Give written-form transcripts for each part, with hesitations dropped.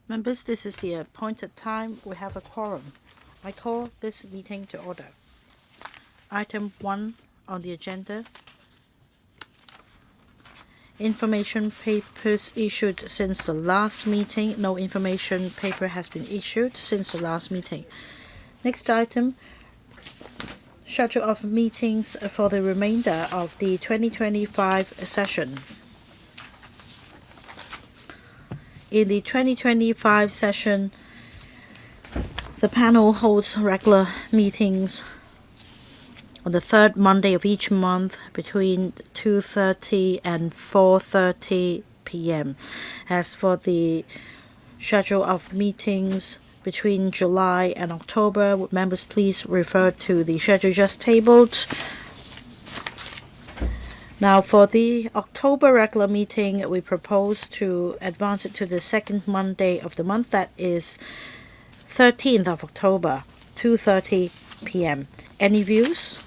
Members, this is the appointed time. We have a quorum. I call this meeting to order. Item 1 on the agenda. Information papers issued since the last meeting. No information paper has been issued since the last meeting. Next item, schedule of meetings for the remainder of the 2025 session. In the 2025 session, the panel holds regular meetings on the third Monday of each month between 2:30 and 4:30 p.m. As for the schedule of meetings between July and October, members please refer to the schedule just tabled. Now, for the October regular meeting, we propose to advance it to the second Monday of the month. That is 13th of October, 2:30 p.m. Any views?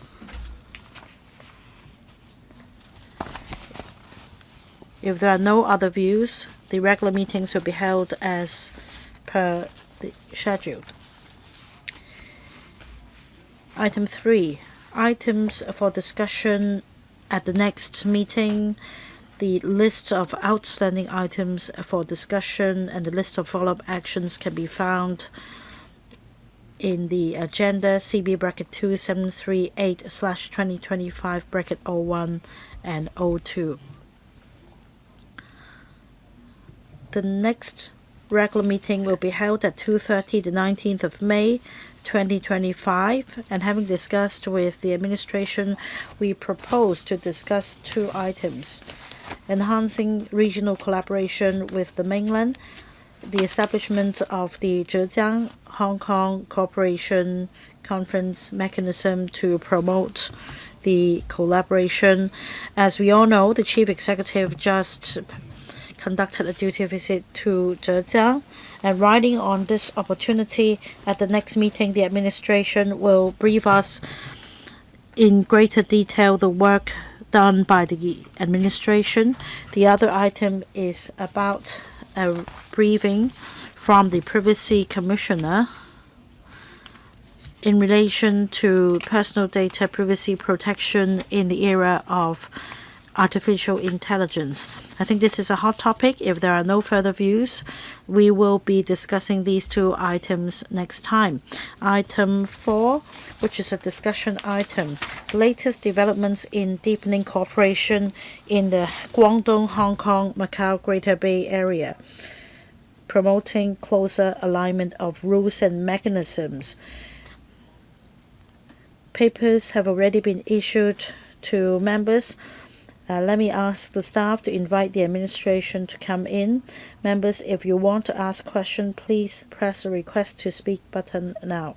If there are no other views, the regular meetings will be held as per the schedule. Item 3, items for discussion at the next meeting. The list of outstanding items for discussion and the list of follow-up actions can be found in the agenda CB bracket 2738/2025 bracket 01 and 02. The next regular meeting will be held at 2:30 the 19th of May 2025, and having discussed with the administration, we propose to discuss two items: enhancing regional collaboration with the mainland, the establishment of the Zhejiang-Hong Kong Cooperation Conference mechanism to promote the collaboration. As we all know, the chief executive just conducted a duty visit to Zhejiang, and riding on this opportunity, at the next meeting, the administration will brief us in greater detail the work done by the administration. The other item is about a briefing from the Privacy Commissioner in relation to personal data privacy protection in the era of artificial intelligence. I think this is a hot topic. If there are no further views, we will be discussing these two items next time. Item 4, which is a discussion item, latest developments in deepening cooperation in the Guangdong-Hong Kong-Macao Greater Bay Area, promoting closer alignment of rules and mechanisms. Papers have already been issued to members. Let me ask the staff to invite the administration to come in. Members, if you want to ask a question, please press the request to speak button now.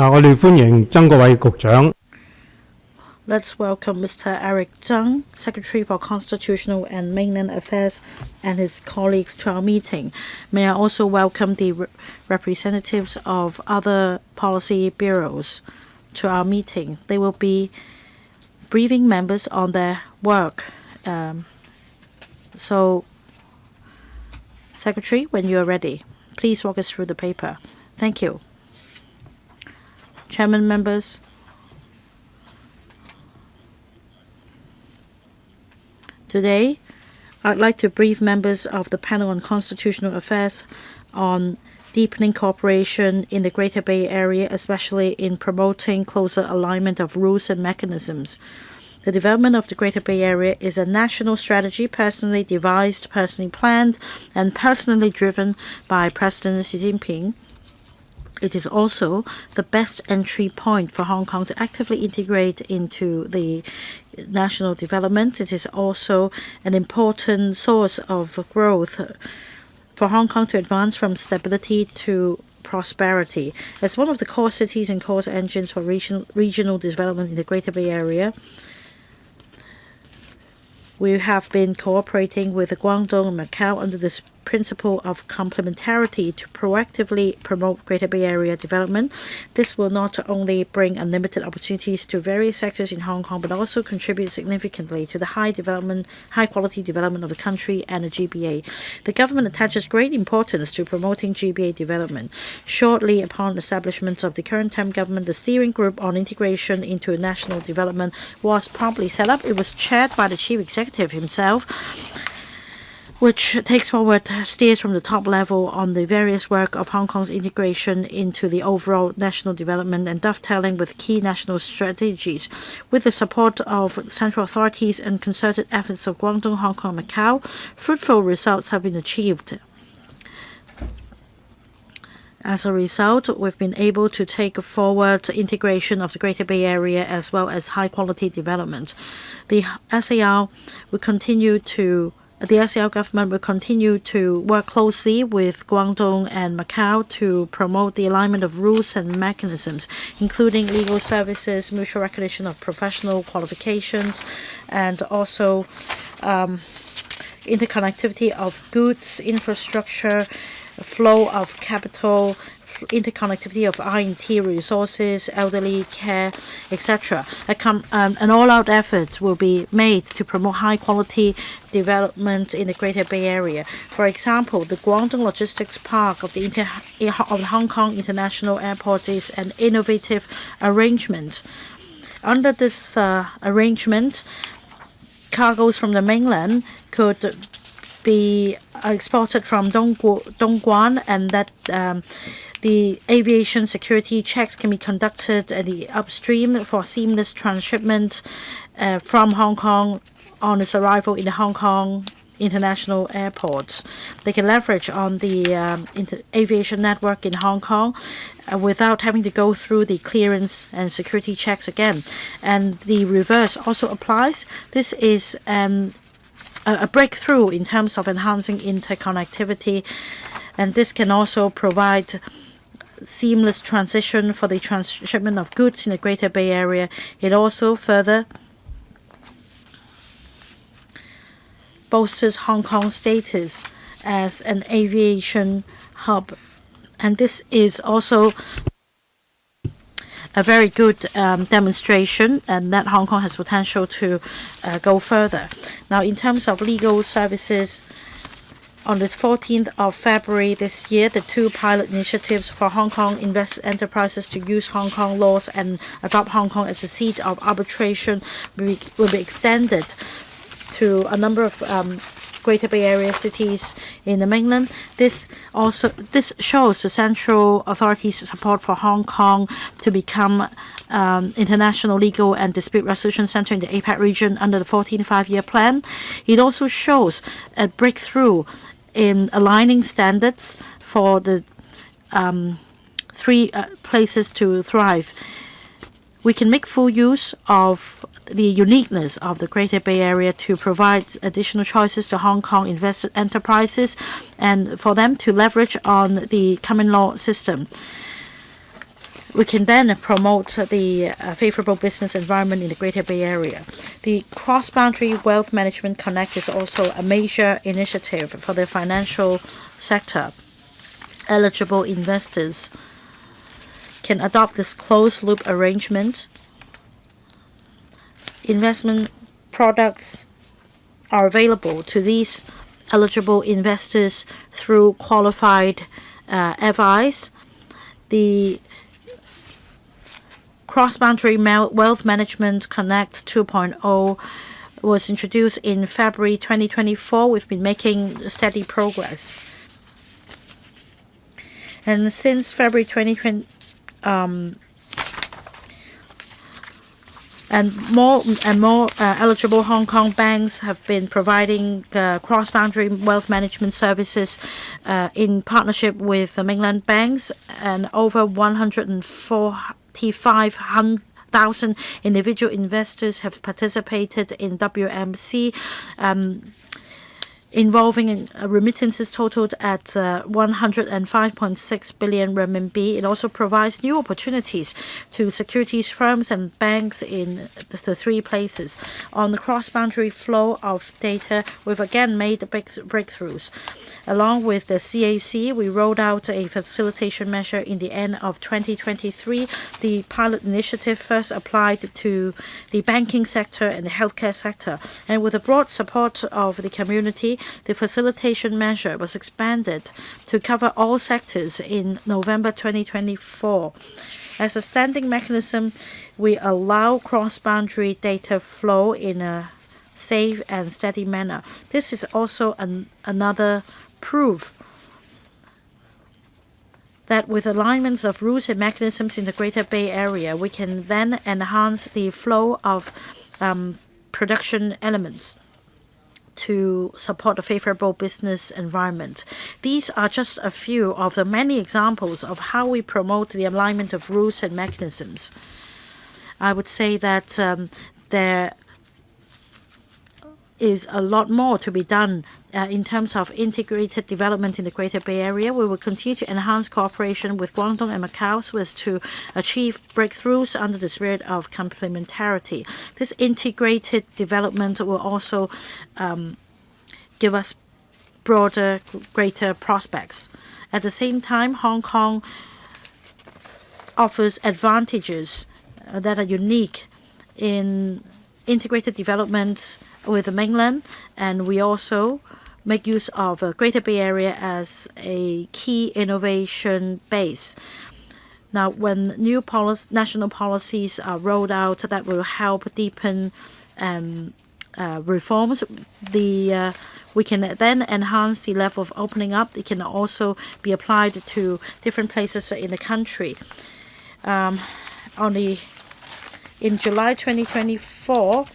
Let's welcome Mr. Eric Zhang, Secretary for Constitutional and Mainland Affairs, and his colleagues to our meeting. May I also welcome the representatives of other policy bureaus to our meeting. They will be briefing members on their work. So, Secretary, when you are ready, please walk us through the paper. Thank you. Chairman, members, today, I'd like to brief members of the panel on constitutional affairs on deepening cooperation in the Greater Bay Area, especially in promoting closer alignment of rules and mechanisms. The development of the Greater Bay Area is a national strategy personally devised, personally planned, and personally driven by President Xi Jinping. It is also the best entry point for Hong Kong to actively integrate into the national development. It is also an important source of growth for Hong Kong to advance from stability to prosperity. As one of the core cities and core engines for regional development in the Greater Bay Area, we have been cooperating with Guangdong and Macau under this principle of complementarity to proactively promote Greater Bay Area development. This will not only bring unlimited opportunities to various sectors in Hong Kong, but also contribute significantly to the high quality development of the country and the GBA. The government attaches great importance to promoting GBA development. Shortly upon establishment of the current term government, the steering group on integration into national development was promptly set up. It was chaired by the chief executive himself, which takes forward steers from the top level on the various work of Hong Kong's integration into the overall national development and dovetailing with key national strategies. With the support of central authorities and concerted efforts of Guangdong, Hong Kong, and Macau, fruitful results have been achieved. As a result, we've been able to take forward integration of the Greater Bay Area as well as high-quality development. The SAR government will continue to work closely with Guangdong and Macau to promote the alignment of rules and mechanisms, including legal services, mutual recognition of professional qualifications, and also interconnectivity of goods, infrastructure, flow of capital, interconnectivity of R&T resources, elderly care, etc. An all-out effort will be made to promote high-quality development in the Greater Bay Area. For example, the Guangdong Logistics Park of the Hong Kong International Airport is an innovative arrangement. Under this arrangement, cargoes from the mainland could be exported from Dongguan, and that the aviation security checks can be conducted at the upstream for seamless transshipment from Hong Kong on its arrival in the Hong Kong International Airport. They can leverage on the aviation network in Hong Kong without having to go through the clearance and security checks again. And the reverse also applies. This is a breakthrough in terms of enhancing interconnectivity, and this can also provide seamless transition for the transshipment of goods in the Greater Bay Area. It also further bolsters Hong Kong's status as an aviation hub, and this is also a very good demonstration, and that Hong Kong has potential to go further. Now, in terms of legal services, on the 14th of February this year, the two pilot initiatives for Hong Kong invested enterprises to use Hong Kong laws and adopt Hong Kong as a seat of arbitration will be extended to a number of Greater Bay Area cities in the mainland. This shows the central authorities' support for Hong Kong to become international legal and dispute resolution center in the APEC region under the 14th five-year plan. It also shows a breakthrough in aligning standards for the three places to thrive. We can make full use of the uniqueness of the Greater Bay Area to provide additional choices to Hong Kong invested enterprises and for them to leverage on the common law system. We can then promote the favorable business environment in the Greater Bay Area. The Cross-Boundary Wealth Management Connect is also a major initiative for the financial sector. Eligible investors can adopt this closed-loop arrangement. Investment products are available to these eligible investors through qualified FIs. The Cross-Boundary Wealth Management Connect 2.0 was introduced in February 2024. We've been making steady progress. And since February 2020, And more eligible Hong Kong banks have been providing cross-boundary wealth management services in partnership with the mainland banks, and over 145,000 individual investors have participated in WMC. Involving remittances totaled at 105.6 billion renminbi. It also provides new opportunities to securities firms and banks in the three places. On the cross-boundary flow of data, we've again made breakthroughs. Along with the CAC, we rolled out a facilitation measure in the end of 2023. The pilot initiative first applied to the banking sector and the healthcare sector, and with the broad support of the community, the facilitation measure was expanded to cover all sectors in November 2024. As a standing mechanism, we allow cross-boundary data flow in a safe and steady manner. This is also another proof that with alignments of rules and mechanisms in the Greater Bay Area, we can then enhance the flow of production elements to support a favorable business environment. These are just a few of the many examples of how we promote the alignment of rules and mechanisms. I would say that there is a lot more to be done in terms of integrated development in the Greater Bay Area. We will continue to enhance cooperation with Guangdong and Macau so as to achieve breakthroughs under the spirit of complementarity. This integrated development will also give us broader, greater prospects. At the same time, Hong Kong offers advantages that are unique in integrated development with the mainland, and we also make use of the Greater Bay Area as a key innovation base. Now, when new national policies are rolled out that will help deepen reforms, we can then enhance the level of opening up. It can also be applied to different places in the country. In July 2024,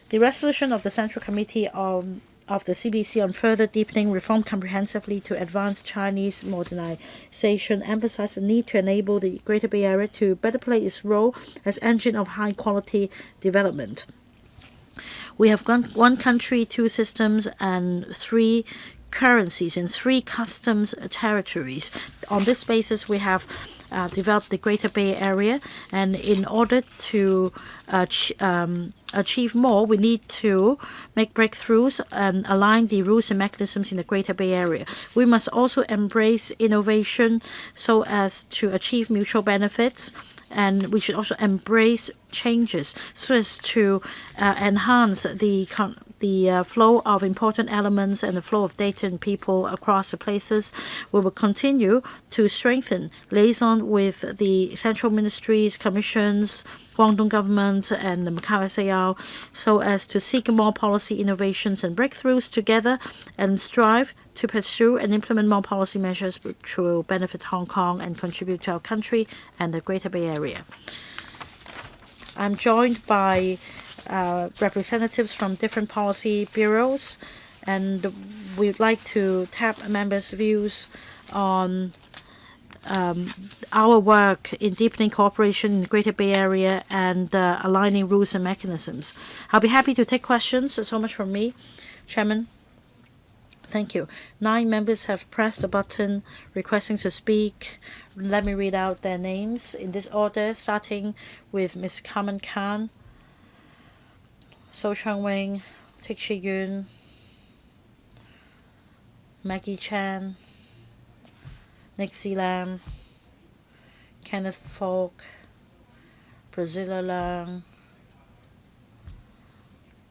the resolution of the Central Committee of the CBC on further deepening reform comprehensively to advance Chinese modernization emphasized the need to enable the Greater Bay Area to better play its role as engine of high-quality development. We have one country, two systems, and three currencies in three customs territories. On this basis, we have developed the Greater Bay Area, and in order to achieve more, we need to make breakthroughs and align the rules and mechanisms in the Greater Bay Area. We must also embrace innovation so as to achieve mutual benefits, and we should also embrace changes so as to enhance the flow of important elements and the flow of data and people across the places. We will continue to strengthen liaison with the central ministries, commissions, Guangdong government, and the Macau SAR so as to seek more policy innovations and breakthroughs together and strive to pursue and implement more policy measures which will benefit Hong Kong and contribute to our country and the Greater Bay Area. I'm joined by representatives from different policy bureaus, and we'd like to tap members' views on our work in deepening cooperation in the Greater Bay Area and aligning rules and mechanisms. I'll be happy to take questions. So much from me, Chairman. Thank you. 9 members have pressed the button requesting to speak. Let me read out their names in this order, starting with Ms. Carmen Khan, So Chang-Wing, Tik Chi-Yun, Maggie Chan, Nick Lam, Kenneth Falk, Priscilla Leung,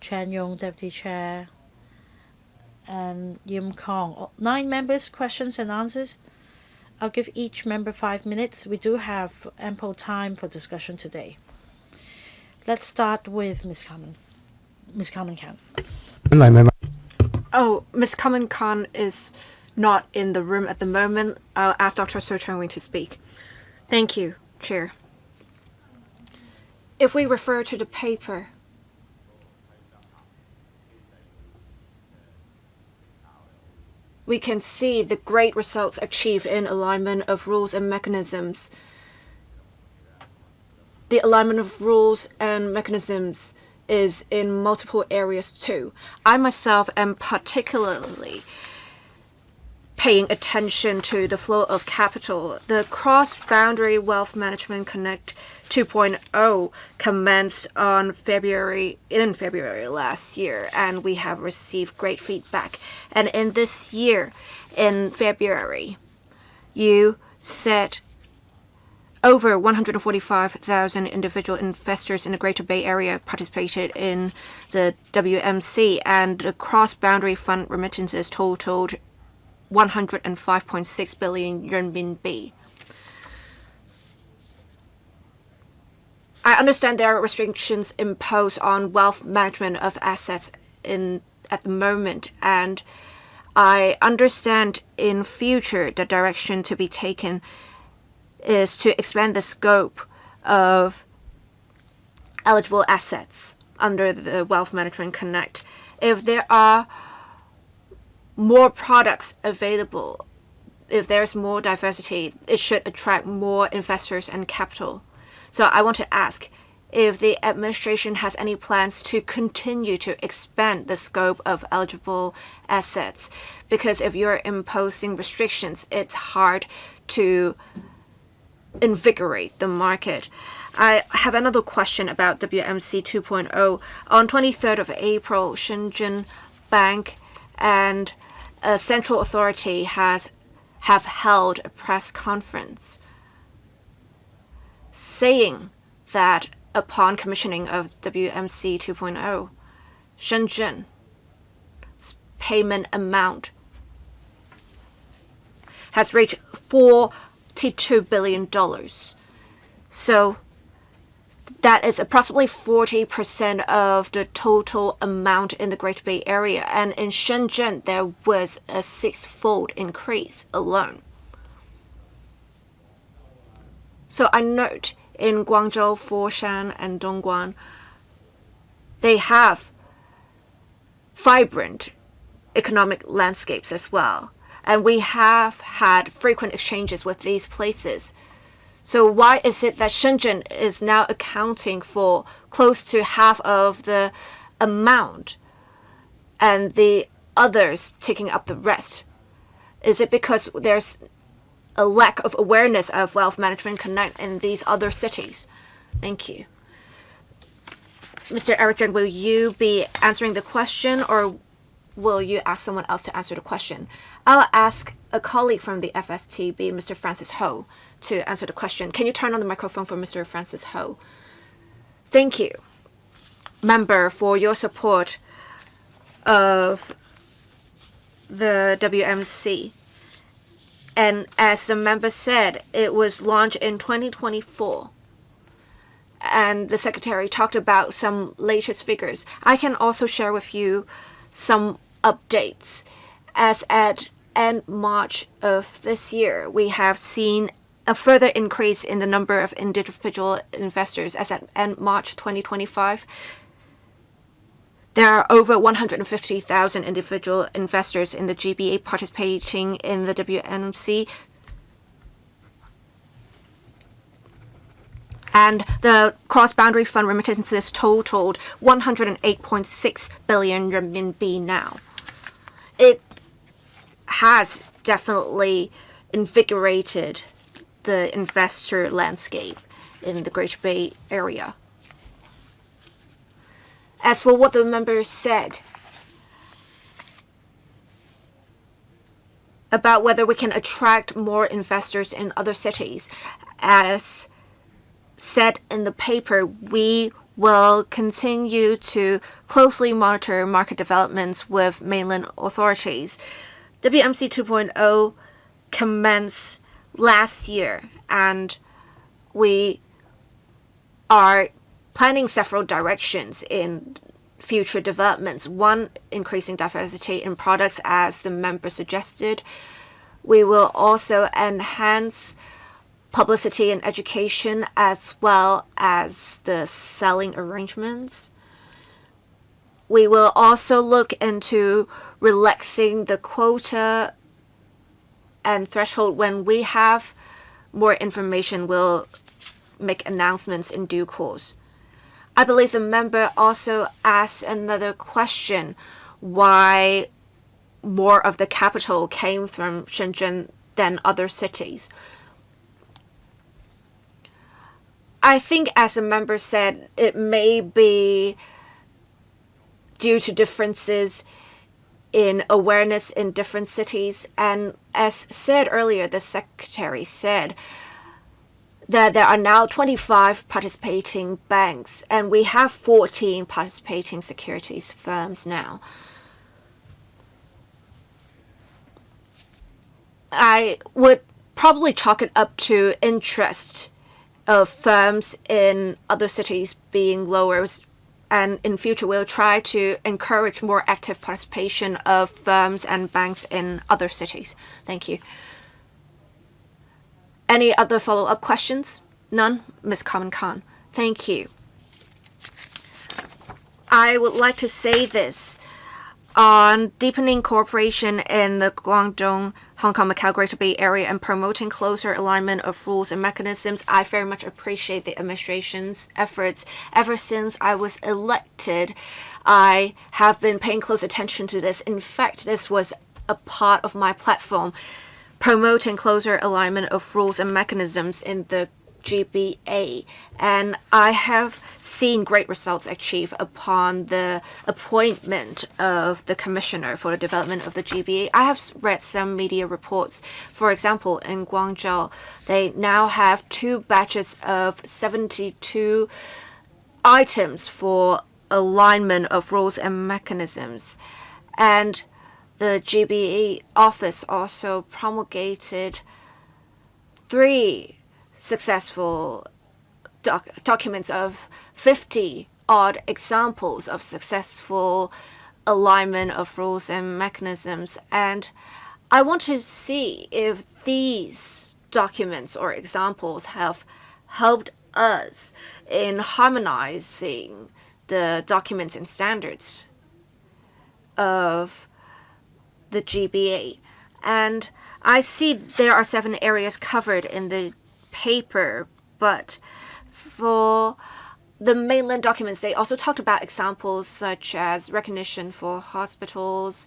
Chan Yong, Deputy Chair, and Yim Kong. 9 members, questions and answers. I'll give each member 5 minutes. We do have ample time for discussion today. Let's start with Ms. Carmen Khan. Oh, Ms. Carmen Khan is not in the room at the moment. I'll ask Dr. So Chang-Wing to speak. Thank you, Chair. If we refer to the paper, we can see the great results achieved in alignment of rules and mechanisms. The alignment of rules and mechanisms is in multiple areas too. I myself am particularly paying attention to the flow of capital. The Cross-Boundary Wealth Management Connect 2.0 commenced in February last year, and we have received great feedback. And in this year, in February, you said over 145,000 individual investors in the Greater Bay Area participated in the WMC, and the cross-boundary fund remittances totaled 105.6 billion renminbi. I understand there are restrictions imposed on wealth management of assets at the moment, and I understand in future the direction to be taken is to expand the scope of eligible assets under the Wealth Management Connect. If there are more products available, if there's more diversity, it should attract more investors and capital. So I want to ask if the administration has any plans to continue to expand the scope of eligible assets, because if you're imposing restrictions, it's hard to invigorate the market. I have another question about WMC 2.0. On 23rd of April, Shenzhen Bank and a central authority have held a press conference saying that upon commissioning of WMC 2.0, Shenzhen's payment amount has reached $42 billion. So that is approximately 40% of the total amount in the Greater Bay Area. And in Shenzhen, there was a six-fold increase alone. So I note in Guangzhou, Foshan, and Dongguan, they have vibrant economic landscapes as well. And we have had frequent exchanges with these places. So why is it that Shenzhen is now accounting for close to half of the amount and the others taking up the rest? Is it because there's a lack of awareness of Wealth Management Connect in these other cities? Thank you. Mr. Eric Zheng, will you be answering the question, or will you ask someone else to answer the question? I'll ask a colleague from the FSTB, Mr. Francis Ho, to answer the question. Can you turn on the microphone for Mr. Francis Ho? Thank you, member, for your support of the WMC. And as the member said, it was launched in 2024. And the secretary talked about some latest figures. I can also share with you some updates. As at end March of this year, we have seen a further increase in the number of individual investors. As at end March 2025, there are over 150,000 individual investors in the GBA participating in the WMC. And the cross-boundary fund remittances totaled 108.6 billion renminbi now. It has definitely invigorated the investor landscape in the Greater Bay Area. As for what the members said about whether we can attract more investors in other cities, as said in the paper, we will continue to closely monitor market developments with mainland authorities. WMC 2.0 commenced last year, and we are planning several directions in future developments. One, increasing diversity in products, as the member suggested. We will also enhance publicity and education, as well as the selling arrangements. We will also look into relaxing the quota and threshold. When we have more information, we'll make announcements in due course. I believe the member also asked another question, why more of the capital came from Shenzhen than other cities. I think, as the member said, it may be due to differences in awareness in different cities. And as said earlier, the secretary said that there are now 25 participating banks, and we have 14 participating securities firms now. I would probably chalk it up to interest of firms in other cities being lower, and in future we'll try to encourage more active participation of firms and banks in other cities. Thank you. Any other follow-up questions? None? Ms. Carmen Khan. Thank you. I would like to say this. On deepening cooperation in the Guangdong-Hong Kong-Macao Greater Bay Area and promoting closer alignment of rules and mechanisms, I very much appreciate the administration's efforts. Ever since I was elected, I have been paying close attention to this. In fact, this was a part of my platform, promoting closer alignment of rules and mechanisms in the GBA, and I have seen great results achieved upon the appointment of the commissioner for the development of the GBA. I have read some media reports. For example, in Guangzhou, they now have 2 batches of 72 items for alignment of rules and mechanisms, and the GBA office also promulgated 3 successful documents of 50 odd examples of successful alignment of rules and mechanisms. And I want to see if these documents or examples have helped us in harmonizing the documents and standards of the GBA. And I see there are 7 areas covered in the paper, but for the mainland documents, they also talked about examples such as recognition for hospitals,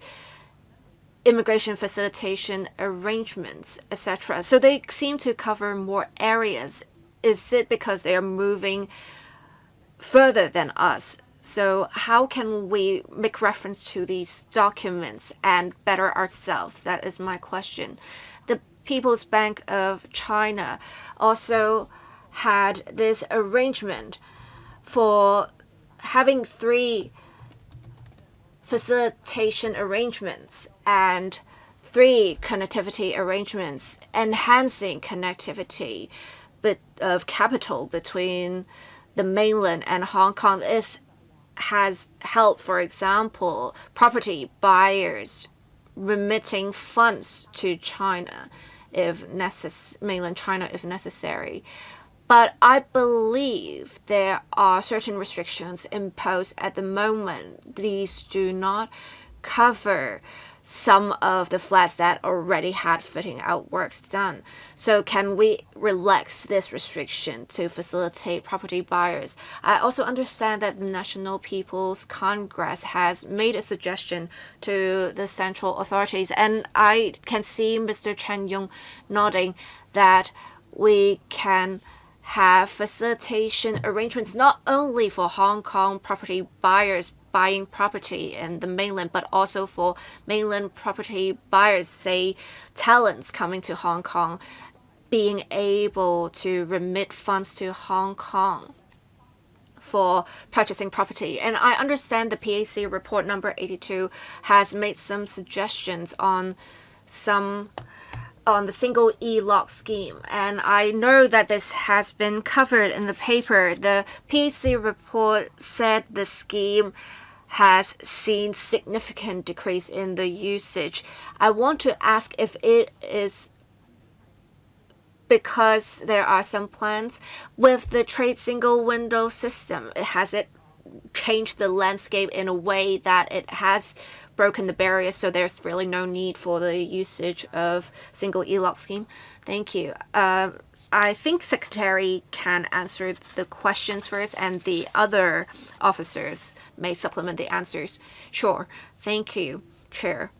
immigration facilitation arrangements, etc. So they seem to cover more areas. Is it because they are moving further than us? So how can we make reference to these documents and better ourselves? That is my question. The People's Bank of China also had this arrangement for having 3 facilitation arrangements and 3 connectivity arrangements, enhancing connectivity of capital between the mainland and Hong Kong. This has helped, for example, property buyers remitting funds to China mainland China if necessary. But I believe there are certain restrictions imposed at the moment. These do not cover some of the flats that already had fitting out works done. So can we relax this restriction to facilitate property buyers? I also understand that the National People's Congress has made a suggestion to the central authorities, and I can see Mr. Chen Yong nodding that we can have facilitation arrangements not only for Hong Kong property buyers buying property in the mainland, but also for mainland property buyers, say talents coming to Hong Kong, being able to remit funds to Hong Kong for purchasing property. And I understand the PAC report number 82 has made some suggestions on the single e-lock scheme, and I know that this has been covered in the paper. The PAC report said the scheme has seen significant decrease in the usage. I want to ask if it is because there are some plans with the trade single window system. Has it changed the landscape in a way that it has broken the barriers, so there's really no need for the usage of single e-lock scheme? Thank you. I think Secretary can answer the questions first, and the other officers may supplement the answers. Sure. Thank you, Chair.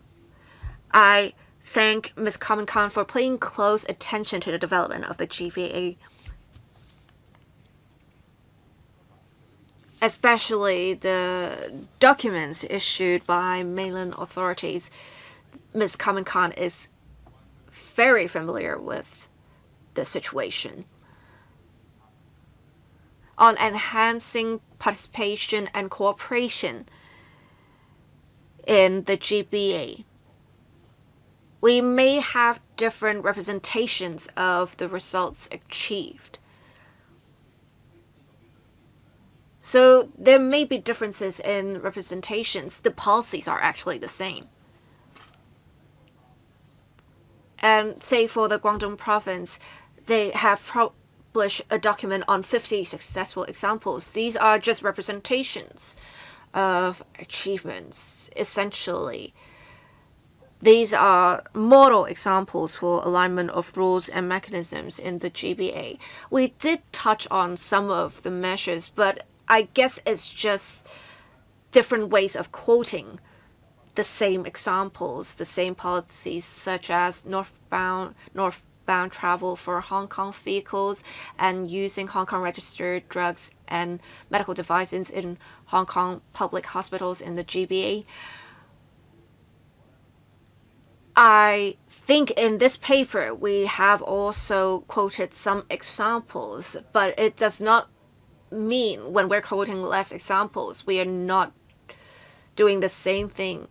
I thank Ms. Kong-Macao for paying close attention to the development of the GBA, especially the documents issued by mainland authorities. Ms. Kong-Macao is very familiar with the situation. On enhancing participation and cooperation in the GBA, we may have different representations of the results achieved. So there may be differences in representations. The policies are actually the same. And say for the Guangdong province, they have published a document on 50 successful examples. These are just representations of achievements, essentially. These are model examples for alignment of rules and mechanisms in the GBA. We did touch on some of the measures, but I guess it's just different ways of quoting the same examples, the same policies, such as northbound travel for Hong Kong vehicles and using Hong Kong registered drugs and medical devices in Hong Kong public hospitals in the GBA. I think in this paper we have also quoted some examples, but it does not mean when we're quoting less examples, we are not doing the same thing.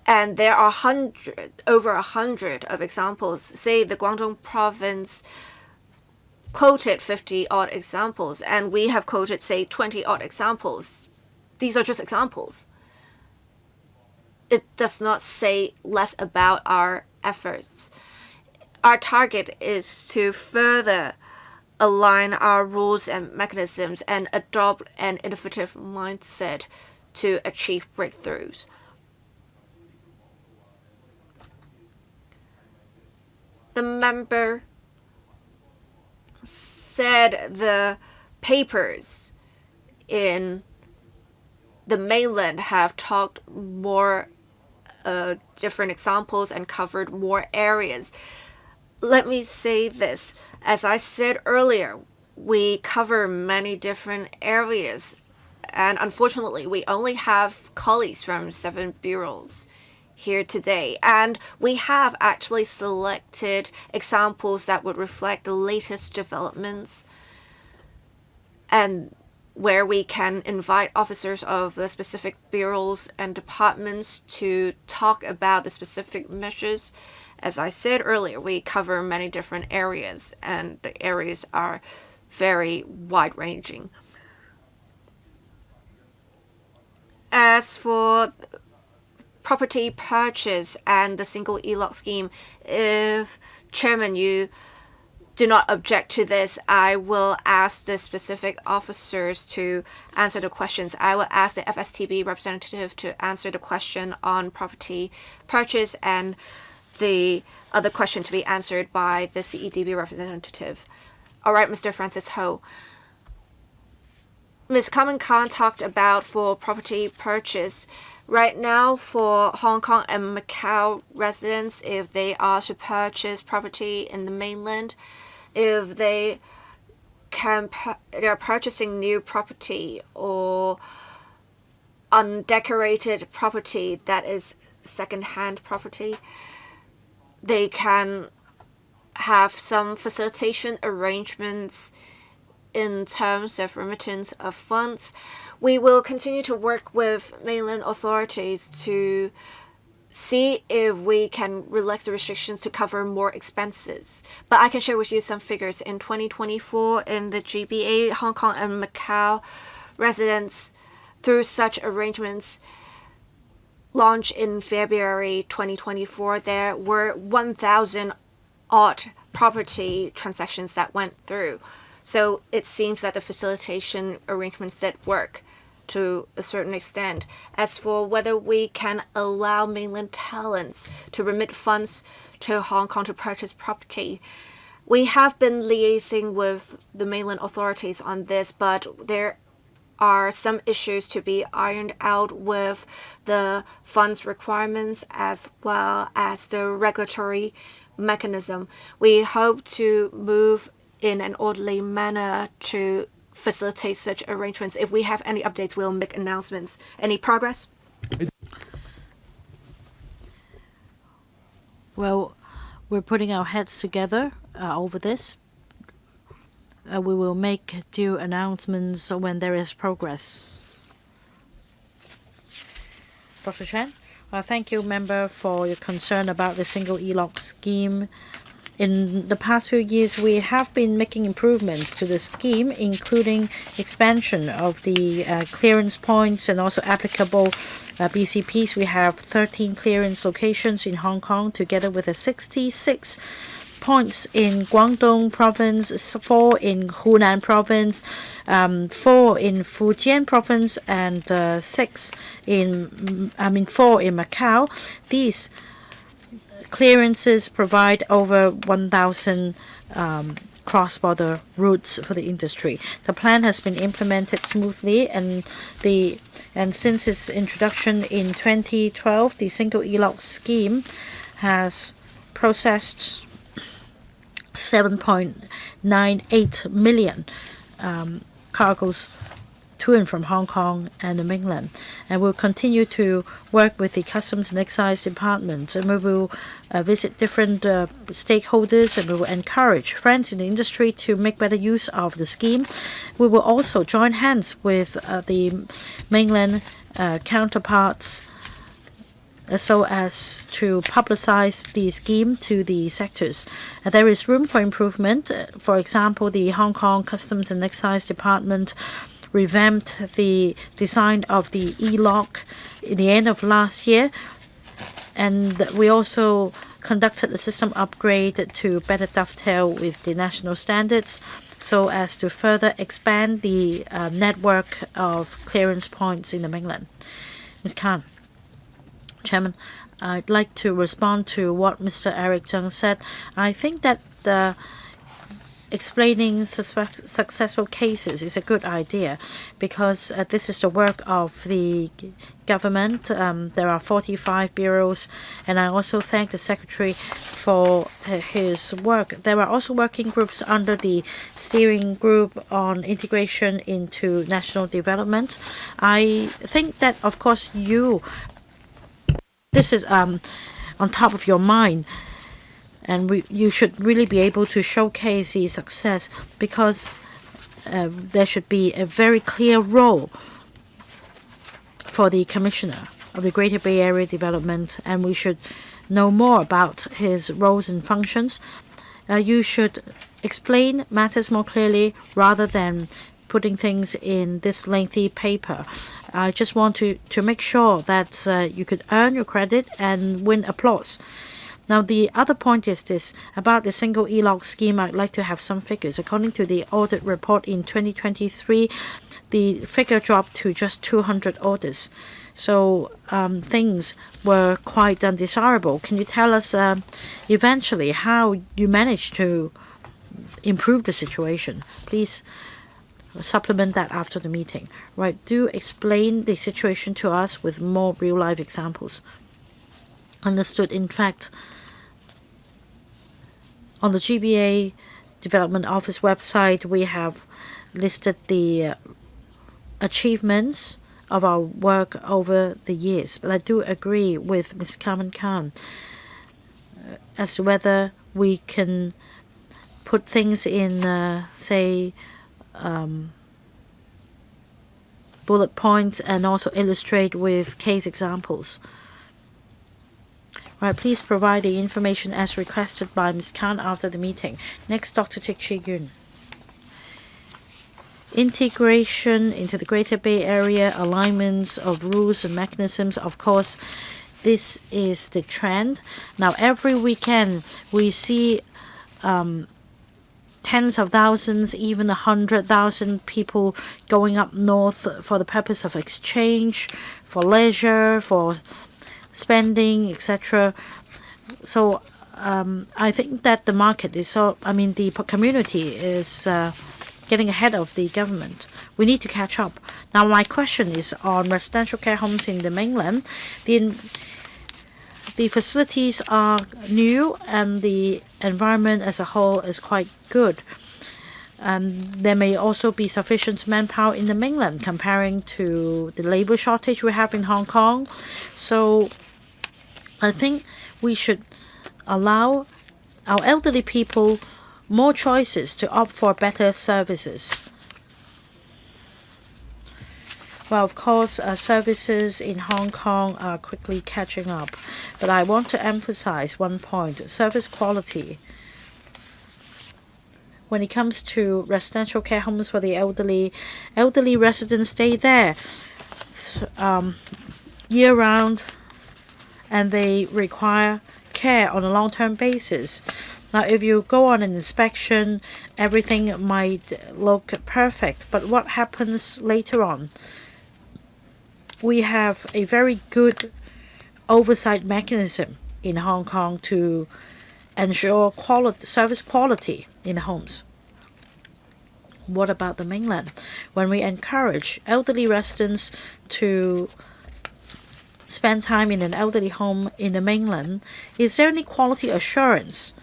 And there are over 100 of examples. Say the Guangdong province quoted 50 odd examples, and we have quoted, say, 20 odd examples. These are just examples. It does not say less about our efforts. Our target is to further align our rules and mechanisms and adopt an innovative mindset to achieve breakthroughs. The member said the papers in the mainland have talked more different examples and covered more areas. Let me say this. As I said earlier, we cover many different areas, and unfortunately, we only have colleagues from 7 bureaus here today, and we have actually selected examples that would reflect the latest developments and where we can invite officers of the specific bureaus and departments to talk about the specific measures. As I said earlier, we cover many different areas, and the areas are very wide-ranging. As for property purchase and the single e-lock scheme, if Chairman, you do not object to this, I will ask the specific officers to answer the questions. I will ask the FSTB representative to answer the question on property purchase and the other question to be answered by the CEDB representative. All right, Mr. Francis Ho. Ms. Kong-Macao talked about for property purchase. Right now, for Hong Kong and Macau residents, if they are to purchase property in the mainland, if they are purchasing new property or undecorated property that is second-hand property, they can have some facilitation arrangements in terms of remittance of funds. We will continue to work with mainland authorities to see if we can relax the restrictions to cover more expenses. But I can share with you some figures. In 2024, in the GBA, Hong Kong and Macau residents, through such arrangements, launched in February 2024, there were 1,000 odd property transactions that went through. So it seems that the facilitation arrangements did work to a certain extent. As for whether we can allow mainland talents to remit funds to Hong Kong to purchase property, we have been liaising with the mainland authorities on this, but there are some issues to be ironed out with the funds requirements as well as the regulatory mechanism. We hope to move in an orderly manner to facilitate such arrangements. If we have any updates, we'll make announcements. Any progress? Well, we're putting our heads together over this. We will make due announcements when there is progress. Dr. Chen, thank you, member, for your concern about the single e-lock scheme. In the past few years, we have been making improvements to the scheme, including expansion of the clearance points and also applicable BCPs. We have 13 clearance locations in Hong Kong, together with 66 points in Guangdong province, 4 in Hunan province, 4 in Fujian province, and 4 in Macau. These clearances provide over 1,000 cross-border routes for the industry. The plan has been implemented smoothly, and since its introduction in 2012, the single e-lock scheme has processed 7.98 million cargoes to and from Hong Kong and the mainland. And we'll continue to work with the Customs and Excise Department, and we will visit different stakeholders, and we will encourage friends in the industry to make better use of the scheme. We will also join hands with the mainland counterparts so as to publicize the scheme to the sectors. There is room for improvement. For example, the Hong Kong Customs and Excise Department revamped the design of the e-lock in the end of last year, and we also conducted a system upgrade to better dovetail with the national standards so as to further expand the network of clearance points in the mainland. Ms. Khan. Chairman, I'd like to respond to what Mr. Eric Zheng said. I think that explaining successful cases is a good idea because this is the work of the government. There are 45 bureaus, and I also thank the Secretary for his work. There are also working groups under the steering group on integration into national development. I think that, of course, this is on top of your mind, and you should really be able to showcase the success because there should be a very clear role for the Commissioner of the Greater Bay Area Development, and we should know more about his roles and functions. You should explain matters more clearly rather than putting things in this lengthy paper. I just want to make sure that you could earn your credit and win applause. Now, the other point is this. About the single e-lock scheme, I'd like to have some figures. According to the audit report in 2023, the figure dropped to just 200 orders. So things were quite undesirable. Can you tell us eventually how you managed to improve the situation? Please supplement that after the meeting. Right, do explain the situation to us with more real-life examples. Understood. In fact, on the GBA Development Office website, we have listed the achievements of our work over the years. But I do agree with Ms. Carmen Khan as to whether we can put things in, bullet points and also illustrate with case examples. Right, please provide the information as requested by Ms. Khan after the meeting. Next, Dr. Tik Chi Yun. Integration into the Greater Bay Area, alignments of rules and mechanisms, of course, this is the trend. Now, every weekend we see tens of thousands, even 100,000 people going up north for the purpose of exchange, for leisure, for spending, etc. So I think that the market is the community is getting ahead of the government. We need to catch up. Now, my question is on residential care homes in the mainland. The facilities are new and the environment as a whole is quite good. There may also be sufficient manpower in the mainland comparing to the labor shortage we have in Hong Kong. So I think we should allow our elderly people more choices to opt for better services. Well, of course, services in Hong Kong are quickly catching up, but I want to emphasize one point: service quality. When it comes to residential care homes for the elderly residents stay there year-round, and they require care on a long-term basis. Now, if you go on an inspection, everything might look perfect, but what happens later on? We have a very good oversight mechanism in Hong Kong to ensure service quality in the homes. What about the mainland? When we encourage elderly residents to spend time in an elderly home in the mainland, is there any quality assurance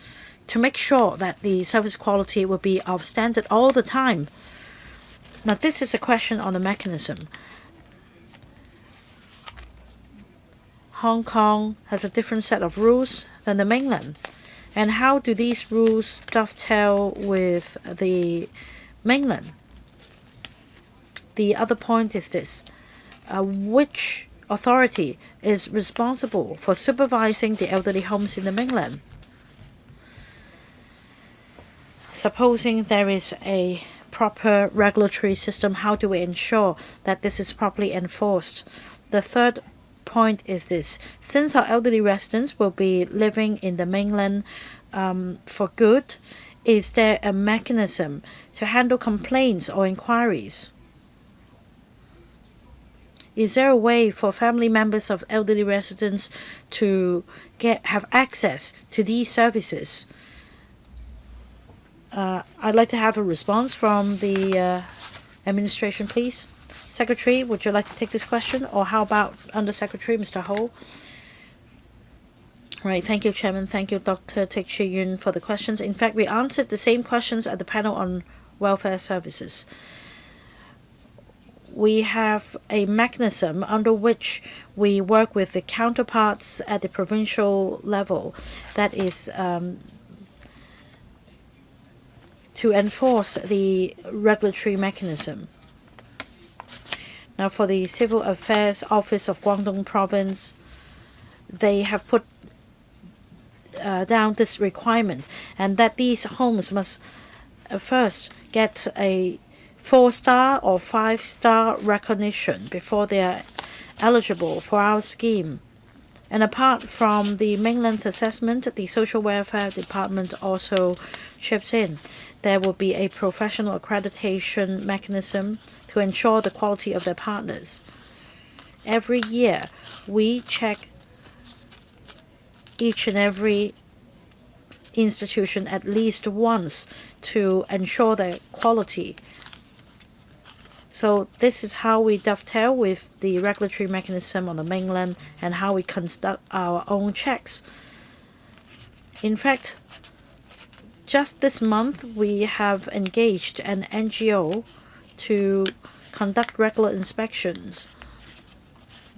to make sure that the service quality will be of standard all the time? Now, this is a question on the mechanism. Hong Kong has a different set of rules than the mainland. And how do these rules dovetail with the mainland? The other point is this: which authority is responsible for supervising the elderly homes in the mainland? Supposing there is a proper regulatory system, how do we ensure that this is properly enforced? The third point is this: since our elderly residents will be living in the mainland for good, is there a mechanism to handle complaints or inquiries? Is there a way for family members of elderly residents to have access to these services? I'd like to have a response from the administration, please. Secretary, would you like to take this question? Or how about Under Secretary, Mr. Ho? Right, thank you, Chairman. Thank you, Dr. Teck Chi Yun, for the questions. In fact, we answered the same questions at the panel on welfare services. We have a mechanism under which we work with the counterparts at the provincial level that is to enforce the regulatory mechanism. Now, for the Civil Affairs Office of Guangdong Province, they have put down this requirement, and that these homes must first get a 4-star or 5-star recognition before they are eligible for our scheme. And apart from the mainland's assessment, the Social Welfare Department also chips in. There will be a professional accreditation mechanism to ensure the quality of their partners. Every year, we check each and every institution at least once to ensure their quality. So this is how we dovetail with the regulatory mechanism on the mainland and how we conduct our own checks. In fact, just this month, we have engaged an NGO to conduct regular inspections.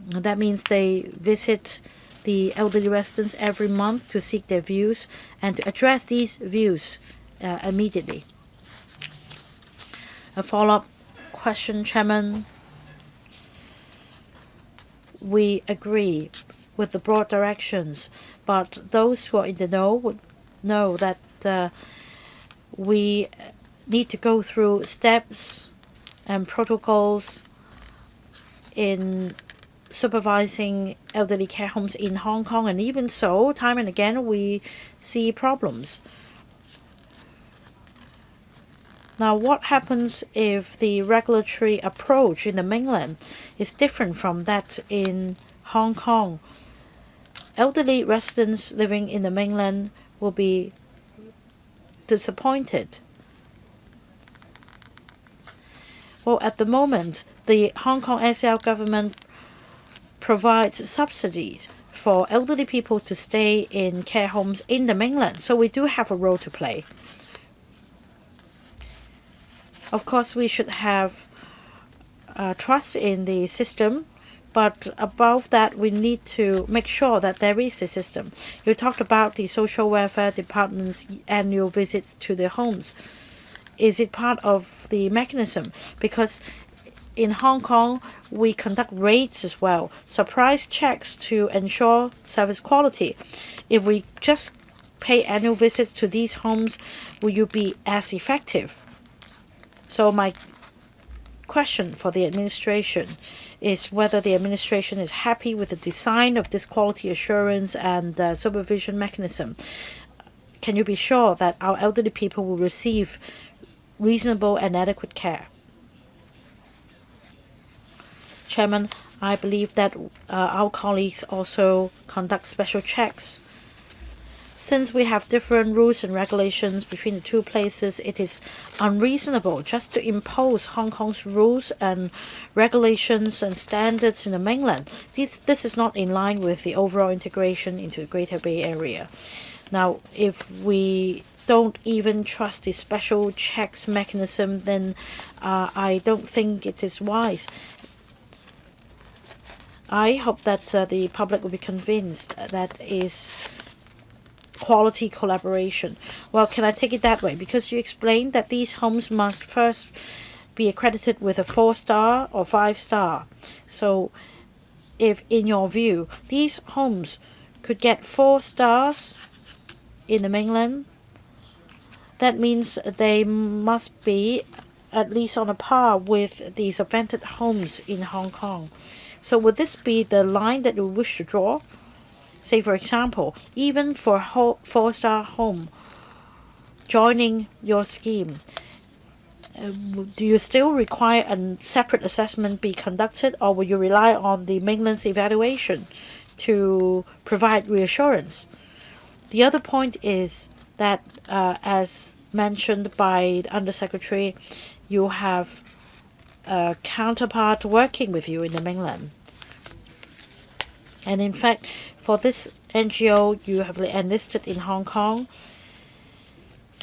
That means they visit the elderly residents every month to seek their views and to address these views immediately. A follow-up question, Chairman. We agree with the broad directions, but those who are in the know would know that we need to go through steps and protocols in supervising elderly care homes in Hong Kong, and even so, time and again, we see problems. Now, what happens if the regulatory approach in the mainland is different from that in Hong Kong? Elderly residents living in the mainland will be disappointed. Well, at the moment, the Hong Kong SAR government provides subsidies for elderly people to stay in care homes in the mainland, so we do have a role to play. Of course, we should have trust in the system, but above that, we need to make sure that there is a system. You talked about the social welfare department's annual visits to the homes. Is it part of the mechanism? Because in Hong Kong, we conduct raids as well, surprise checks to ensure service quality. If we just pay annual visits to these homes, will you be as effective? So my question for the administration is whether the administration is happy with the design of this quality assurance and supervision mechanism. Can you be sure that our elderly people will receive reasonable and adequate care? Chairman, I believe that our colleagues also conduct special checks. Since we have different rules and regulations between the two places, it is unreasonable just to impose Hong Kong's rules and regulations and standards in the mainland. This is not in line with the overall integration into the Greater Bay Area. Now, if we don't even trust the special checks mechanism, then I don't think it is wise. I hope that the public will be convinced that is quality collaboration. Well, can I take it that way? Because you explained that these homes must first be accredited with a 4-star or 5-star. So if, in your view, these homes could get 4 stars in the mainland, that means they must be at least on a par with the subvented homes in Hong Kong. So would this be the line that you wish to draw? Say, for example, even for a 4-star home joining your scheme, do you still require a separate assessment be conducted, or will you rely on the mainland's evaluation to provide reassurance? The other point is that, as mentioned by the Undersecretary, you have a counterpart working with you in the mainland. And in fact, for this NGO you have enlisted in Hong Kong,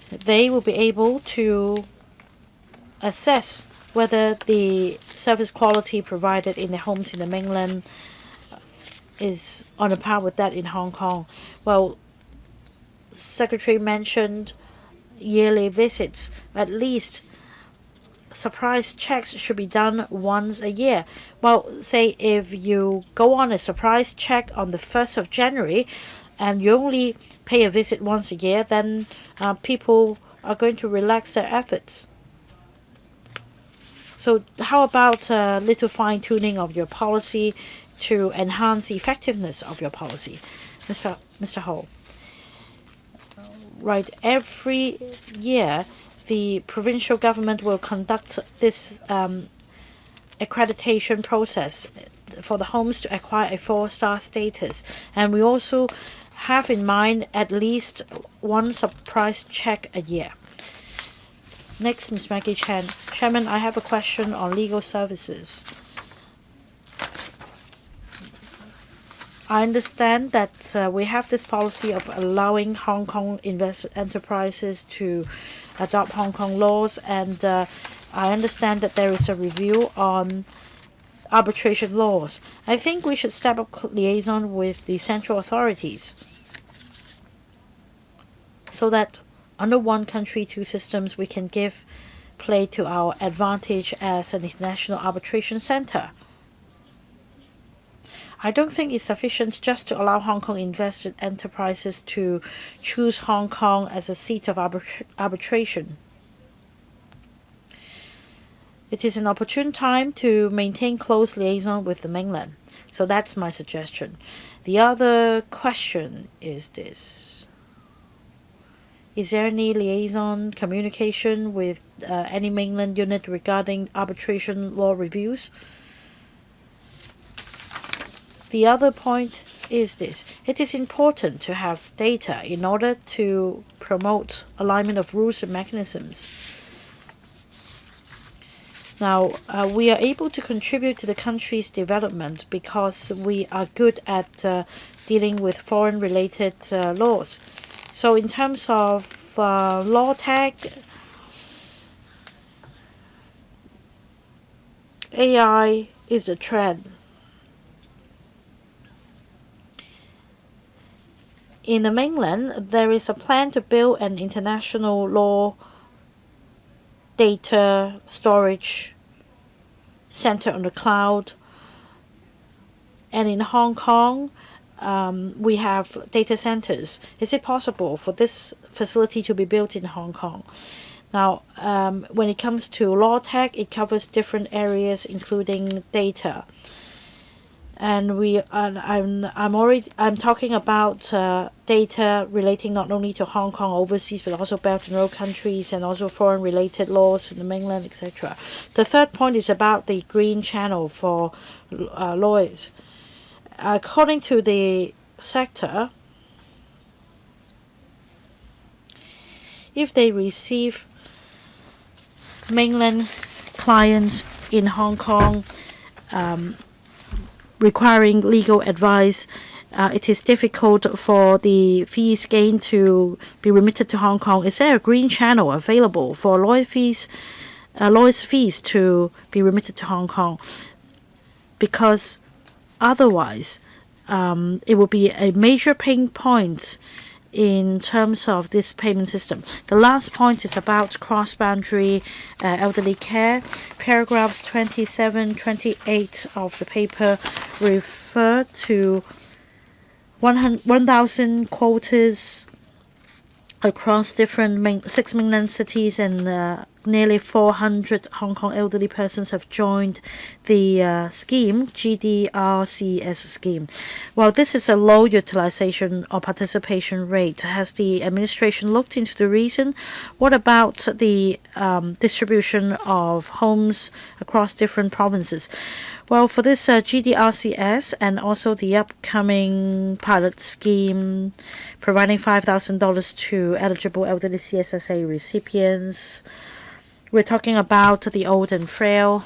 they will be able to assess whether the service quality provided in the homes in the mainland is on a par with that in Hong Kong. Well, Secretary mentioned yearly visits. At least surprise checks should be done once a year. Well, say if you go on a surprise check on the 1st of January and you only pay a visit once a year, then people are going to relax their efforts. So how about a little fine-tuning of your policy to enhance the effectiveness of your policy? Mr. Ho. Right, every year the provincial government will conduct this accreditation process for the homes to acquire a 4-star status. And we also have in mind at least one surprise check a year. Next, Ms. Maggie Chen. Chairman, I have a question on legal services. I understand that we have this policy of allowing Hong Kong enterprises to adopt Hong Kong laws, and I understand that there is a review on arbitration laws. I think we should step up liaison with the central authorities so that under one country, two systems, we can give play to our advantage as an international arbitration center. I don't think it's sufficient just to allow Hong Kong invested enterprises to choose Hong Kong as a seat of arbitration. It is an opportune time to maintain close liaison with the mainland. So that's my suggestion. The other question is this. Is there any liaison communication with any mainland unit regarding arbitration law reviews? The other point is this. It is important to have data in order to promote alignment of rules and mechanisms. Now, we are able to contribute to the country's development because we are good at dealing with foreign-related laws. So in terms of law tech, AI is a trend. In the mainland, there is a plan to build an international law data storage center on the cloud. And in Hong Kong, we have data centers. Is it possible for this facility to be built in Hong Kong? Now, when it comes to law tech, it covers different areas, including data. And I'm talking about data relating not only to Hong Kong overseas, but also Belt and Road countries, and also foreign-related laws in the mainland, etc. The third point is about the green channel for lawyers. According to the sector, if they receive mainland clients in Hong Kong requiring legal advice, it is difficult for the fees gained to be remitted to Hong Kong. Is there a green channel available for lawyers' fees to be remitted to Hong Kong? Because otherwise, it will be a major pain point in terms of this payment system. The last point is about cross-boundary elderly care. Paragraphs 27, 28 of the paper refer to 1,000 quotas across different 6 mainland cities, and nearly 400 Hong Kong elderly persons have joined the scheme, GDRCS scheme. While this is a low utilization or participation rate, has the administration looked into the reason? What about the distribution of homes across different provinces? Well, for this GDRCS and also the upcoming pilot scheme providing $5,000 to eligible elderly CSSA recipients, we're talking about the old and frail.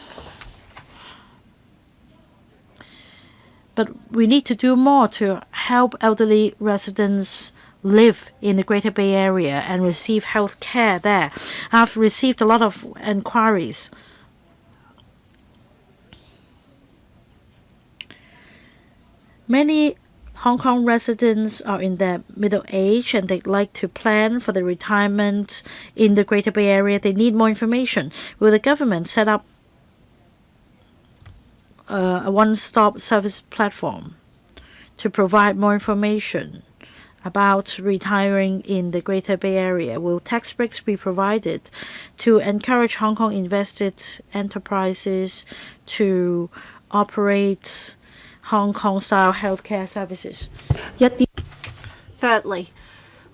But we need to do more to help elderly residents live in the Greater Bay Area and receive health care there. I've received a lot of inquiries. Many Hong Kong residents are in their middle age and they'd like to plan for their retirement in the Greater Bay Area. They need more information. Will the government set up a one-stop service platform to provide more information about retiring in the Greater Bay Area? Will tax breaks be provided to encourage Hong Kong invested enterprises to operate Hong Kong-style healthcare services? Thirdly,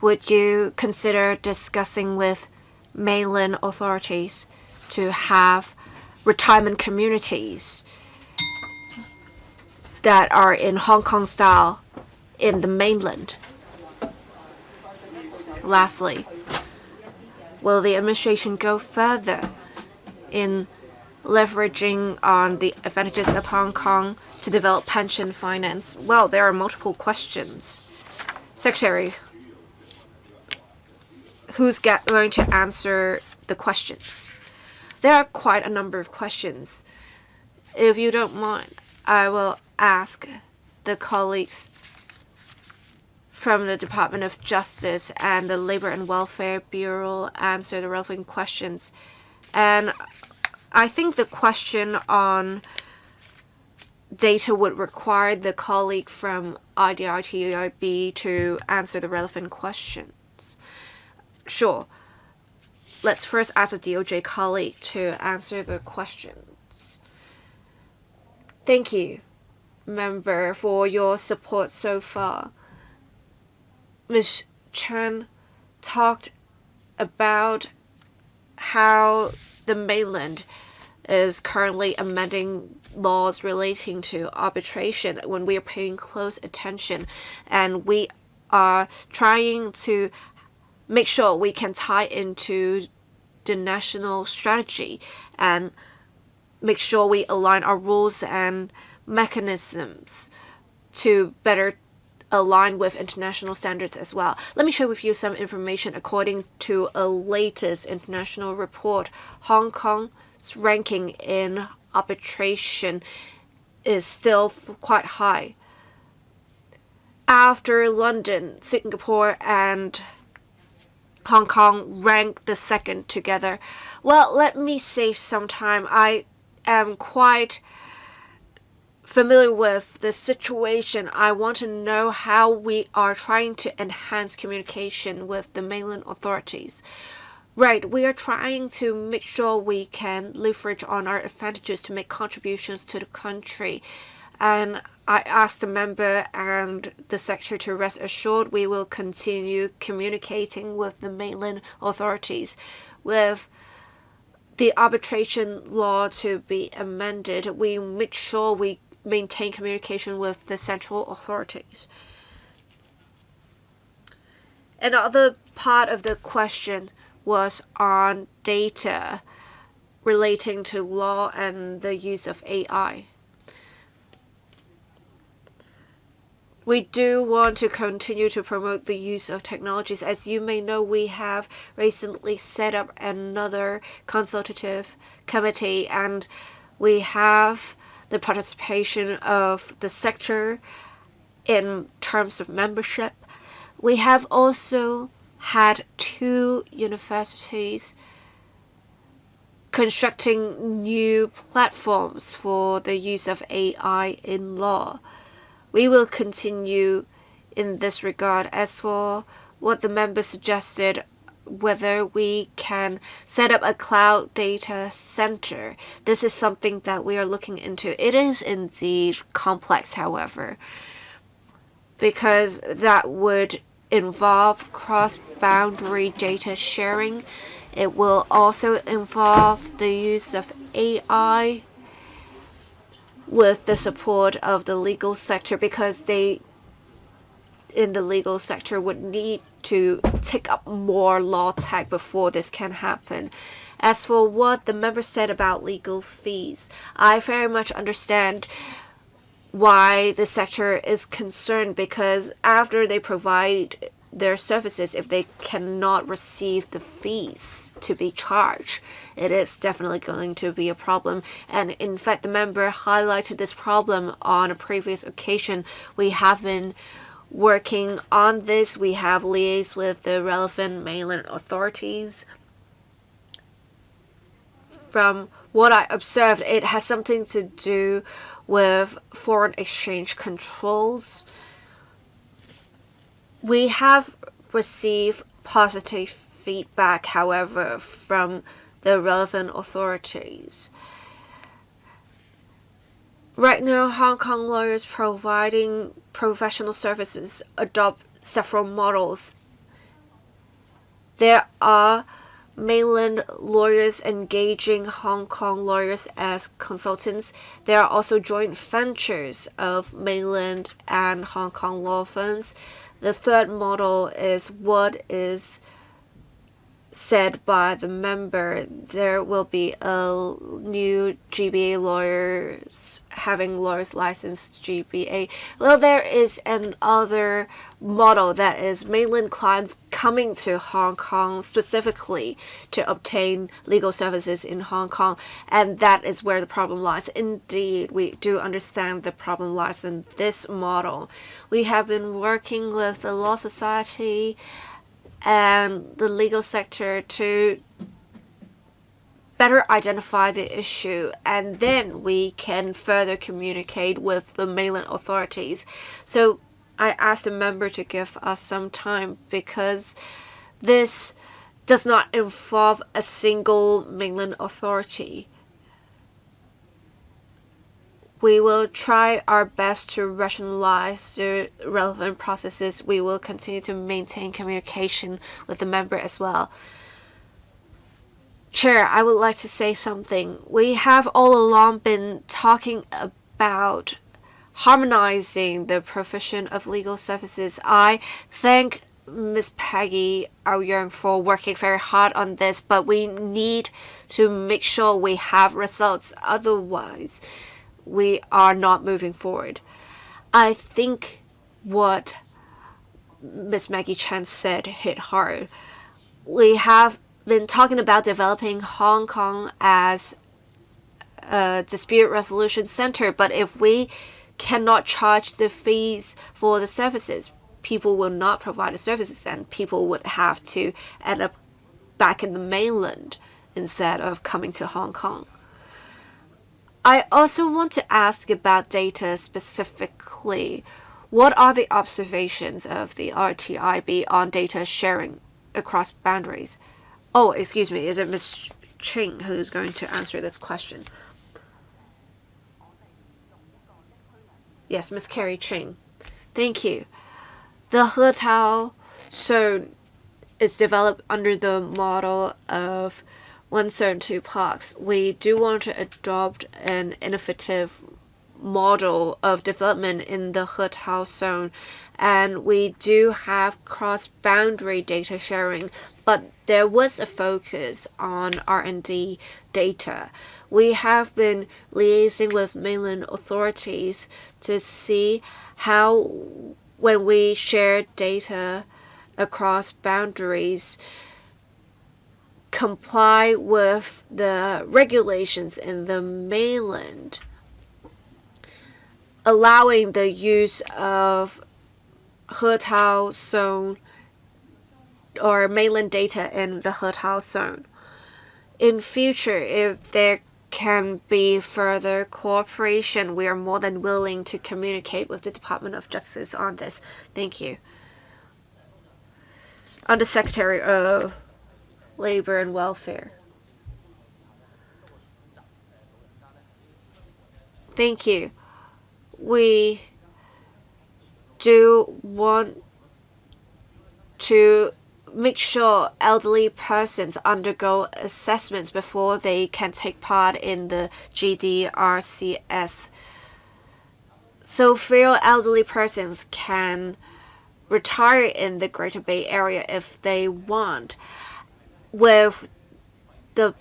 would you consider discussing with mainland authorities to have retirement communities that are in Hong Kong style in the mainland? Lastly, will the administration go further in leveraging on the advantages of Hong Kong to develop pension finance? Well, there are multiple questions. Secretary, who's going to answer the questions? There are quite a number of questions. If you don't mind, I will ask the colleagues from the Department of Justice and the Labor and Welfare Bureau answer the relevant questions. And I think the question on data would require the colleague from IDRTIB to answer the relevant questions. Sure. Let's first ask a DOJ colleague to answer the questions. Thank you, member, for your support so far. Ms. Chan talked about how the mainland is currently amending laws relating to arbitration, when we are paying close attention and we are trying to make sure we can tie into the national strategy and make sure we align our rules and mechanisms to better align with international standards as well. Let me share with you some information. According to a latest international report, Hong Kong's ranking in arbitration is still quite high. After London, Singapore, and Hong Kong rank the second together. Well, let me save some time. I am quite familiar with the situation. I want to know how we are trying to enhance communication with the mainland authorities. Right, we are trying to make sure we can leverage on our advantages to make contributions to the country. And I asked the member and the secretary to rest assured we will continue communicating with the mainland authorities. With the arbitration law to be amended, we make sure we maintain communication with the central authorities. Another part of the question was on data relating to law and the use of AI. We do want to continue to promote the use of technologies. As you may know, we have recently set up another consultative committee, and we have the participation of the sector in terms of membership. We have also had 2 universities constructing new platforms for the use of AI in law. We will continue in this regard. As for what the member suggested, whether we can set up a cloud data center, this is something that we are looking into. It is indeed complex, however, because that would involve cross-boundary data sharing. It will also involve the use of AI with the support of the legal sector, because they in the legal sector would need to take up more law tech before this can happen. As for what the member said about legal fees, I very much understand why the sector is concerned, because after they provide their services, if they cannot receive the fees to be charged, it is definitely going to be a problem. And in fact, the member highlighted this problem on a previous occasion. We have been working on this. We have liaised with the relevant mainland authorities. From what I observed, it has something to do with foreign exchange controls. We have received positive feedback, however, from the relevant authorities. Right now, Hong Kong lawyers providing professional services adopt several models. There are mainland lawyers engaging Hong Kong lawyers as consultants. There are also joint ventures of mainland and Hong Kong law firms. The third model is what is said by the member. There will be a new GBA lawyers having lawyers licensed GBA. Well, there is another model that is mainland clients coming to Hong Kong specifically to obtain legal services in Hong Kong, and that is where the problem lies. Indeed, we do understand the problem lies in this model. We have been working with the Law Society and the legal sector to better identify the issue, and then we can further communicate with the mainland authorities. So I asked the member to give us some time, because this does not involve a single mainland authority. We will try our best to rationalize the relevant processes. We will continue to maintain communication with the member as well. Chair, I would like to say something. We have all along been talking about harmonizing the provision of legal services. I thank Ms. Peggy Aoyang for working very hard on this, but we need to make sure we have results. Otherwise, we are not moving forward. I think what Ms. Maggie Chan said hit hard. We have been talking about developing Hong Kong as a dispute resolution center, but if we cannot charge the fees for the services, people will not provide the services, and people would have to end up back in the mainland instead of coming to Hong Kong. I also want to ask about data specifically. What are the observations of the RTIB on data sharing across boundaries? Oh, excuse me, is it Ms. Ching who's going to answer this question? Yes, Ms. Carrie Ching. Thank you. The Hetao zone is developed under the model of one zone, two parks. We do want to adopt an innovative model of development in the Hetao zone, and we do have cross-boundary data sharing, but there was a focus on R&D data. We have been liaising with mainland authorities to see how, when we share data across boundaries, comply with the regulations in the mainland, allowing the use of Hetao zone or mainland data in the Hetao zone. In future, if there can be further cooperation, we are more than willing to communicate with the Department of Justice on this. Thank you. Undersecretary of Labor and Welfare. Thank you. We do want to make sure elderly persons undergo assessments before they can take part in the GDRCS. So few elderly persons can retire in the Greater Bay Area if they want. With the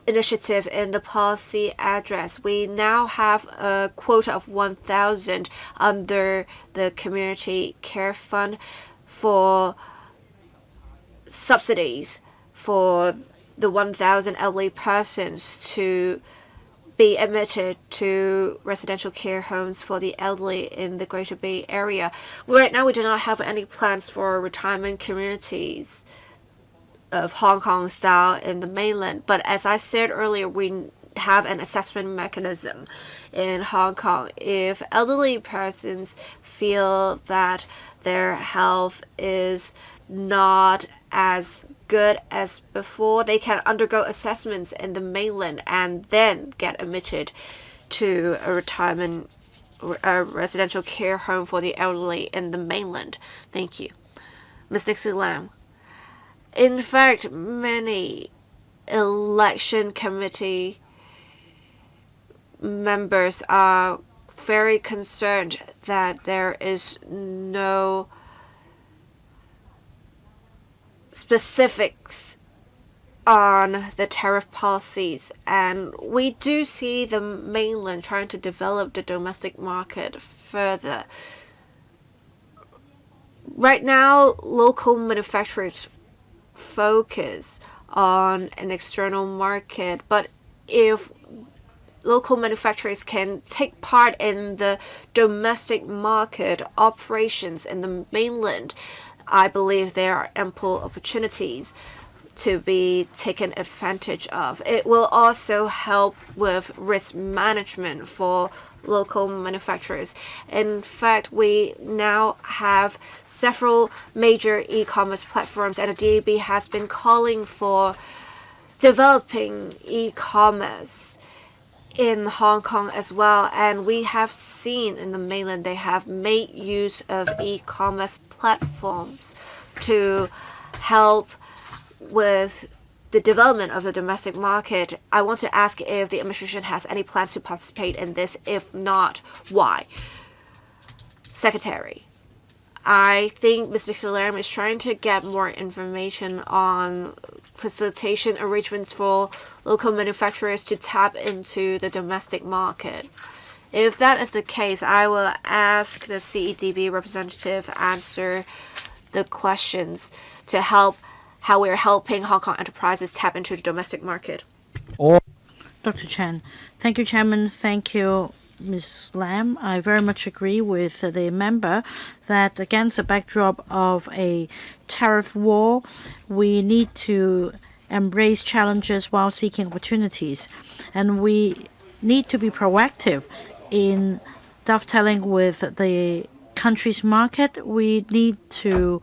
initiative in the policy address, we now have a quota of 1,000 under the Community Care Fund for subsidies for the 1,000 elderly persons to be admitted to residential care homes for the elderly in the Greater Bay Area. Right now, we do not have any plans for retirement communities of Hong Kong style in the mainland. But as I said earlier, we have an assessment mechanism in Hong Kong. If elderly persons feel that their health is not as good as before, they can undergo assessments in the mainland and then get admitted to a residential care home for the elderly in the mainland. Thank you. Ms. Dixie Lam. In fact, many election committee members are very concerned that there is no specifics on the tariff policies, and we do see the mainland trying to develop the domestic market further. Right now, local manufacturers focus on an external market, but if local manufacturers can take part in the domestic market operations in the mainland, I believe there are ample opportunities to be taken advantage of. It will also help with risk management for local manufacturers. In fact, we now have several major e-commerce platforms, and the DAB has been calling for developing e-commerce in Hong Kong as well. And we have seen in the mainland they have made use of e-commerce platforms to help with the development of the domestic market, I want to ask if the administration has any plans to participate in this. If not, why? Secretary, I think Mr. Lam is trying to get more information on facilitation arrangements for local manufacturers to tap into the domestic market. If that is the case, I will ask the CEDB representative answer the questions to help how we're helping Hong Kong enterprises tap into the domestic market. Dr. Chen. Thank you, Chairman. Thank you, Ms. Lam. I very much agree with the member that against the backdrop of a tariff war, we need to embrace challenges while seeking opportunities. And we need to be proactive in dovetailing with the country's market. We need to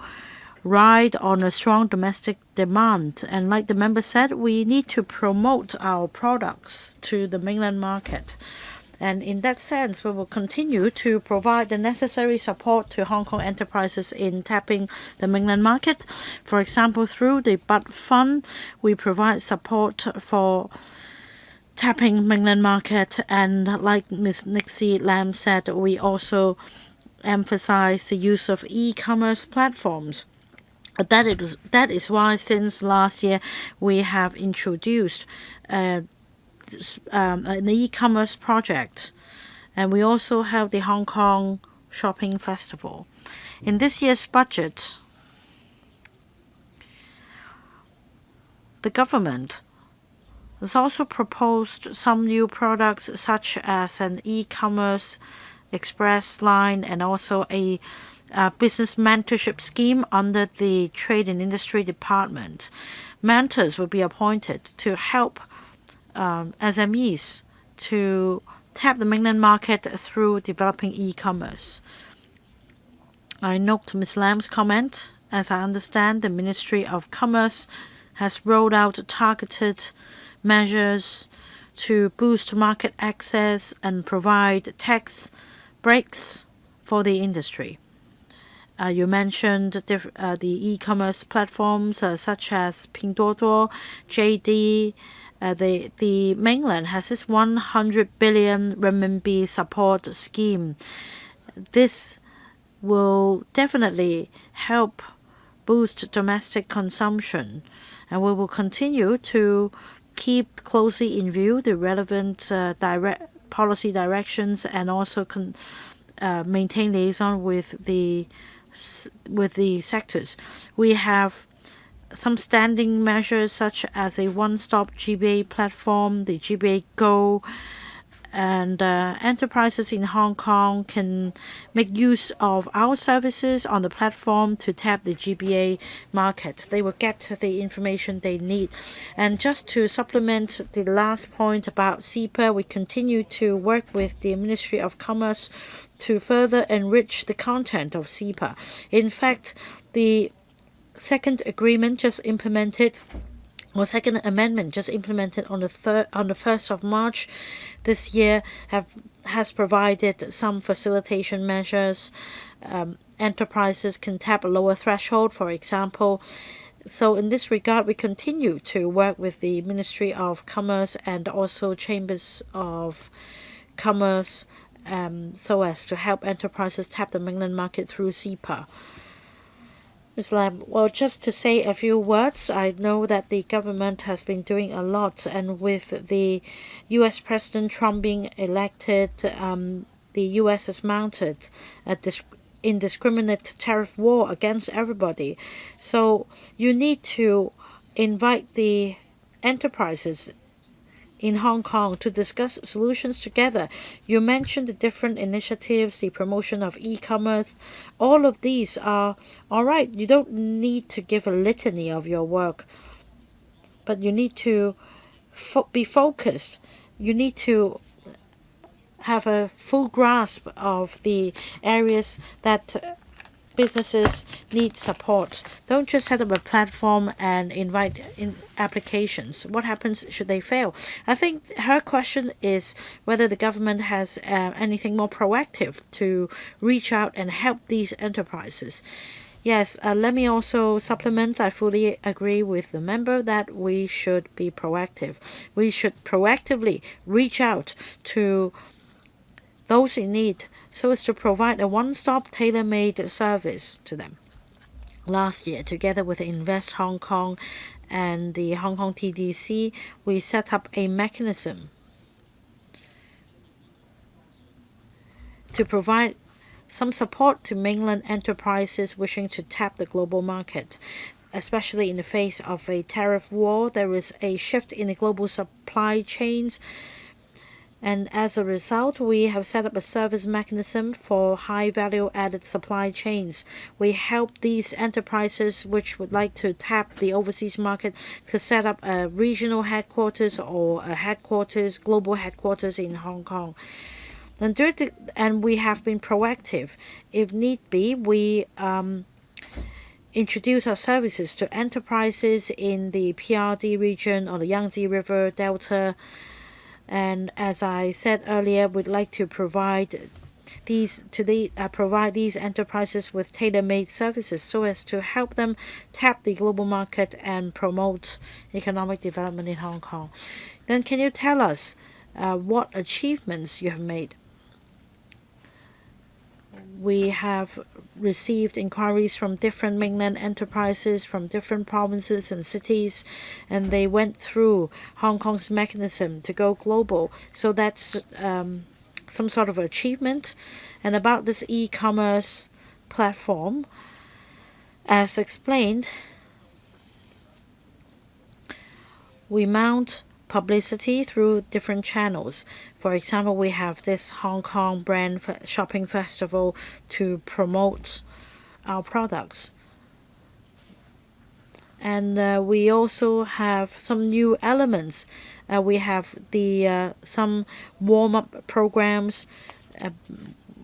ride on a strong domestic demand. And like the member said, we need to promote our products to the mainland market. And in that sense, we will continue to provide the necessary support to Hong Kong enterprises in tapping the mainland market. For example, through the BUD Fund, we provide support for tapping mainland market. And like Ms. Nixie Lam said, we also emphasize the use of e-commerce platforms. That is why since last year we have introduced an e-commerce project, and we also have the Hong Kong Shopping Festival. In this year's budget, the government has also proposed some new products such as an e-commerce express line and also a business mentorship scheme under the Trade and Industry Department. Mentors will be appointed to help SMEs to tap the mainland market through developing e-commerce. I note Ms. Lam's comment. As I understand, the Ministry of Commerce has rolled out targeted measures to boost market access and provide tax breaks for the industry. You mentioned the e-commerce platforms such as Pinduoduo, JD. The mainland has this 100 billion renminbi support scheme. This will definitely help boost domestic consumption, and we will continue to keep closely in view the relevant policy directions and also maintain liaison with the sectors. We have some standing measures such as a one-stop GBA platform, the GBA Go, and enterprises in Hong Kong can make use of our services on the platform to tap the GBA market. They will get the information they need. And just to supplement the last point about CEPA, we continue to work with the Ministry of Commerce to further enrich the content of CEPA. In fact, the second amendment just implemented on the 1st of March this year has provided some facilitation measures. Enterprises can tap a lower threshold, for example. So in this regard, we continue to work with the Ministry of Commerce and also Chambers of Commerce so as to help enterprises tap the mainland market through CEPA. Ms. Lam, well, just to say a few words, I know that the government has been doing a lot, and with the U.S. President Trump being elected, the U.S. has mounted a indiscriminate tariff war against everybody. So you need to invite the enterprises in Hong Kong to discuss solutions together. You mentioned the different initiatives, the promotion of e-commerce. All of these are all right. You don't need to give a litany of your work, but you need to be focused. You need to have a full grasp of the areas that businesses need support. Don't just set up a platform and invite in applications. What happens should they fail? I think her question is whether the government has anything more proactive to reach out and help these enterprises. Yes, let me also supplement. I fully agree with the member that we should be proactive. We should proactively reach out to those in need so as to provide a one-stop tailor-made service to them. Last year, together with Invest Hong Kong and the Hong Kong TDC, we set up a mechanism to provide some support to mainland enterprises wishing to tap the global market. Especially in the face of a tariff war, there is a shift in the global supply chains, and as a result, we have set up a service mechanism for high value added supply chains. We help these enterprises which would like to tap the overseas market to set up a regional headquarters or a headquarters, global headquarters in Hong Kong. And we have been proactive. If need be, we introduce our services to enterprises in the PRD region or the Yangtze River Delta. And as I said earlier, we'd like to provide these enterprises with tailor-made services so as to help them tap the global market and promote economic development in Hong Kong. Then can you tell us what achievements you have made? We have received inquiries from different mainland enterprises from different provinces and cities, and they went through Hong Kong's mechanism to go global. So that's some sort of achievement. And about this e-commerce platform, as explained, we mount publicity through different channels. For example, we have this Hong Kong brand shopping festival to promote our products. And we also have some new elements. We have some warm-up programs.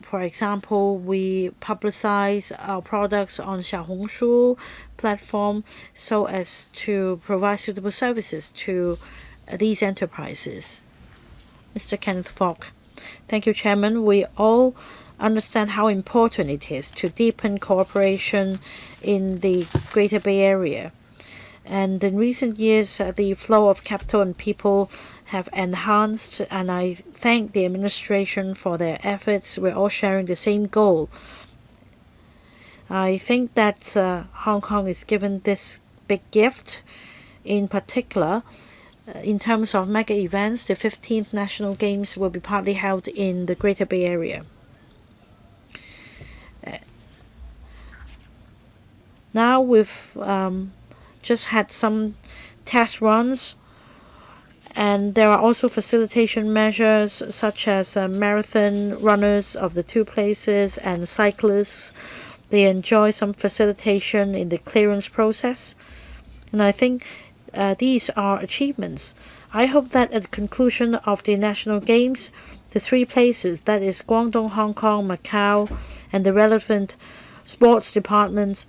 For example, we publicize our products on Xiaohongshu platform so as to provide suitable services to these enterprises. Mr. Kenneth Falk. Thank you, Chairman. We all understand how important it is to deepen cooperation in the Greater Bay Area. And in recent years, the flow of capital and people have enhanced, and I thank the administration for their efforts. We're all sharing the same goal. I think that Hong Kong is given this big gift. In particular, in terms of mega events, the 15th National Games will be partly held in the Greater Bay Area. Now we've just had some test runs, and there are also facilitation measures such as marathon runners of the two places and cyclists. They enjoy some facilitation in the clearance process, and I think these are achievements. I hope that at the conclusion of the National Games, the three places, that is Guangdong, Hong Kong, Macau, and the relevant sports departments,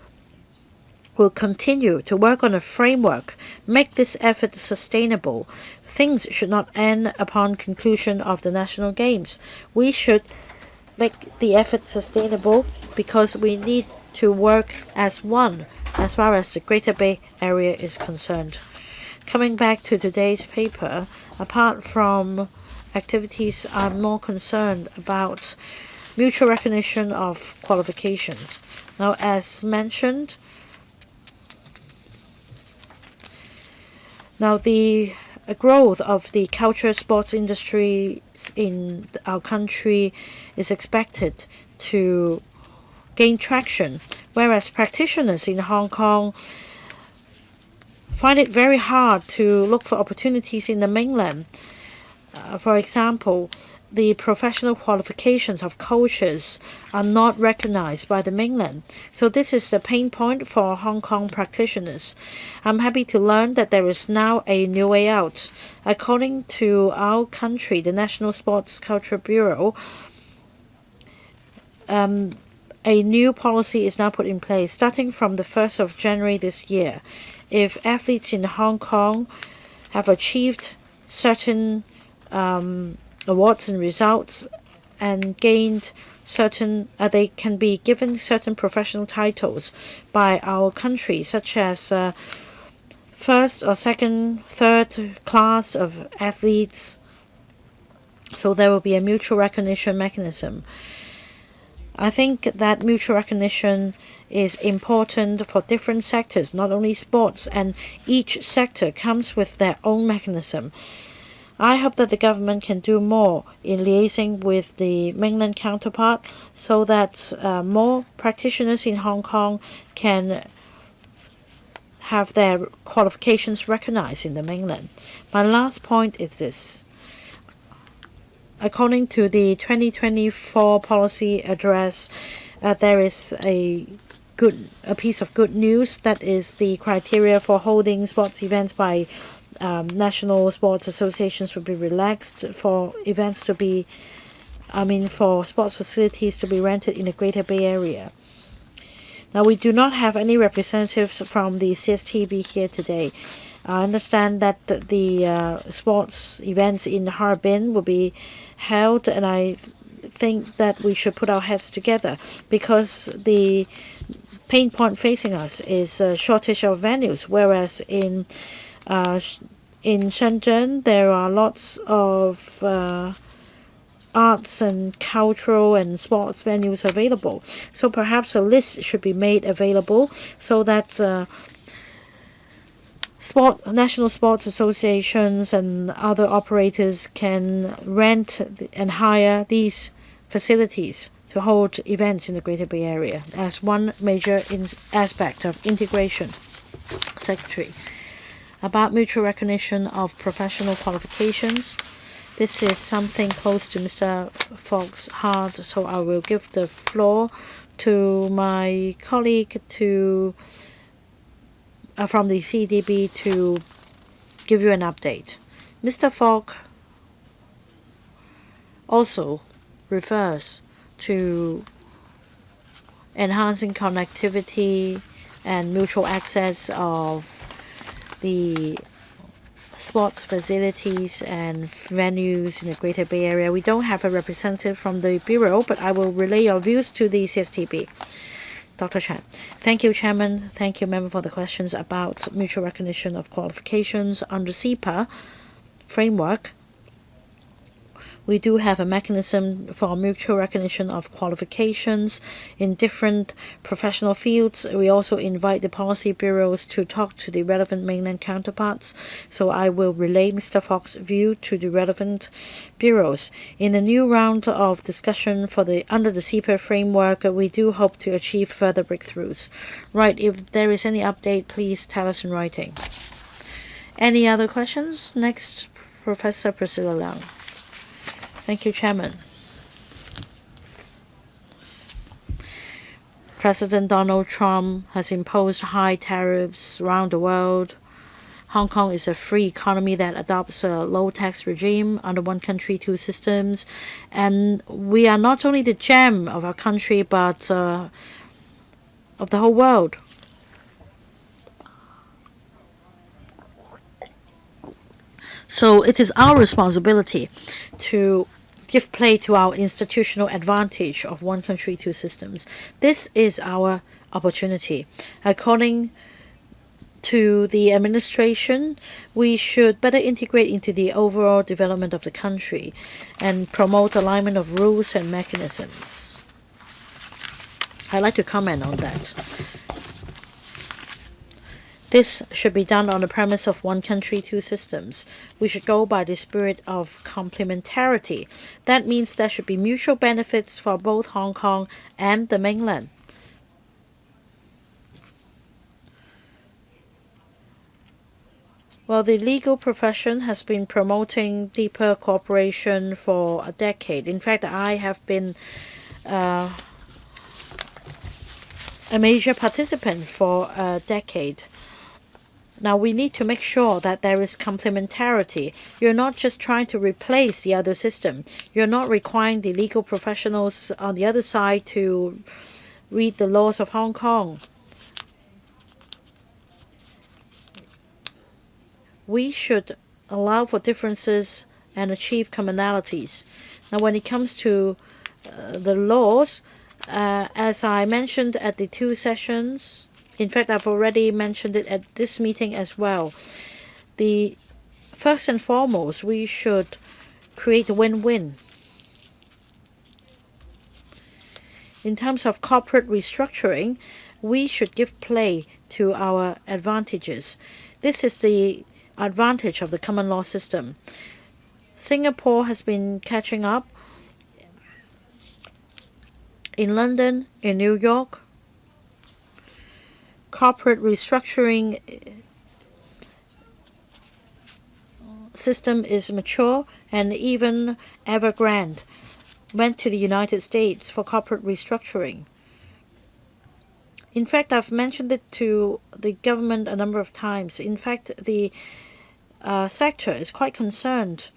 will continue to work on a framework, make this effort sustainable. Things should not end upon conclusion of the National Games. We should make the effort sustainable because we need to work as one as far as the Greater Bay Area is concerned. Coming back to today's paper, apart from activities, I'm more concerned about mutual recognition of qualifications. Now, as mentioned, the growth of the culture sports industry in our country is expected to gain traction, whereas practitioners in Hong Kong find it very hard to look for opportunities in the mainland. For example, the professional qualifications of coaches are not recognized by the mainland. So this is the pain point for Hong Kong practitioners. I'm happy to learn that there is now a new way out. According to our country, the National Sports Culture Bureau, a new policy is now put in place starting from the 1st of January this year. If athletes in Hong Kong have achieved certain awards and results and gained they can be given certain professional titles by our country, such as first or second, third class of athletes. So there will be a mutual recognition mechanism. I think that mutual recognition is important for different sectors, not only sports, and each sector comes with their own mechanism. I hope that the government can do more in liaising with the mainland counterpart so that more practitioners in Hong Kong can have their qualifications recognized in the mainland. My last point is this. According to the 2024 policy address, there is a piece of good news, that is the criteria for holding sports events by national sports associations will be relaxed for for sports facilities to be rented in the Greater Bay Area. Now, we do not have any representatives from the CSTB here today. I understand that the sports events in Harbin will be held, and I think that we should put our heads together, because the pain point facing us is a shortage of venues, whereas in Shenzhen there are lots of arts and cultural and sports venues available. So perhaps a list should be made available so that national sports associations and other operators can rent and hire these facilities to hold events in the Greater Bay Area as one major aspect of integration. Secretary, about mutual recognition of professional qualifications. This is something close to Mr. Fox's heart, so I will give the floor to my colleague from the CDB to give you an update. Mr. Fogg also refers to enhancing connectivity and mutual access of the sports facilities and venues in the Greater Bay Area. We don't have a representative from the Bureau, but I will relay your views to the CSTB. Dr. Chan. Thank you, Chairman. Thank you, Member, for the questions about mutual recognition of qualifications under CEPA framework. We do have a mechanism for mutual recognition of qualifications in different professional fields. We also invite the policy bureaus to talk to the relevant mainland counterparts. So I will relay Mr. Fox's view to the relevant bureaus. In the new round of discussion under the CEPA framework, we do hope to achieve further breakthroughs. Right, if there is any update, please tell us in writing. Any other questions? Next, Professor Priscilla Leung. Thank you, Chairman. President Donald Trump has imposed high tariffs around the world. Hong Kong is a free economy that adopts a low-tax regime under one country, two systems. And we are not only the gem of our country, but of the whole world. So it is our responsibility to give play to our institutional advantage of one country, two systems. This is our opportunity. According to the administration, we should better integrate into the overall development of the country and promote alignment of rules and mechanisms. I'd like to comment on that. This should be done on the premise of one country, two systems. We should go by the spirit of complementarity. That means there should be mutual benefits for both Hong Kong and the mainland. Well, the legal profession has been promoting deeper cooperation for a decade. In fact, I have been a major participant for a decade. Now, we need to make sure that there is complementarity. You're not just trying to replace the other system. You're not requiring the legal professionals on the other side to read the laws of Hong Kong. We should allow for differences and achieve commonalities. Now, when it comes to the laws, as I mentioned at the 2 sessions. In fact, I've already mentioned it at this meeting as well. First and foremost, we should create a win-win. In terms of corporate restructuring, we should give play to our advantages. This is the advantage of the common law system. Singapore has been catching up. In London, in New York, corporate restructuring system is mature, and even Evergrande went to the United States for corporate restructuring. In fact, I've mentioned it to the government a number of times. In fact, the sector is quite concerned.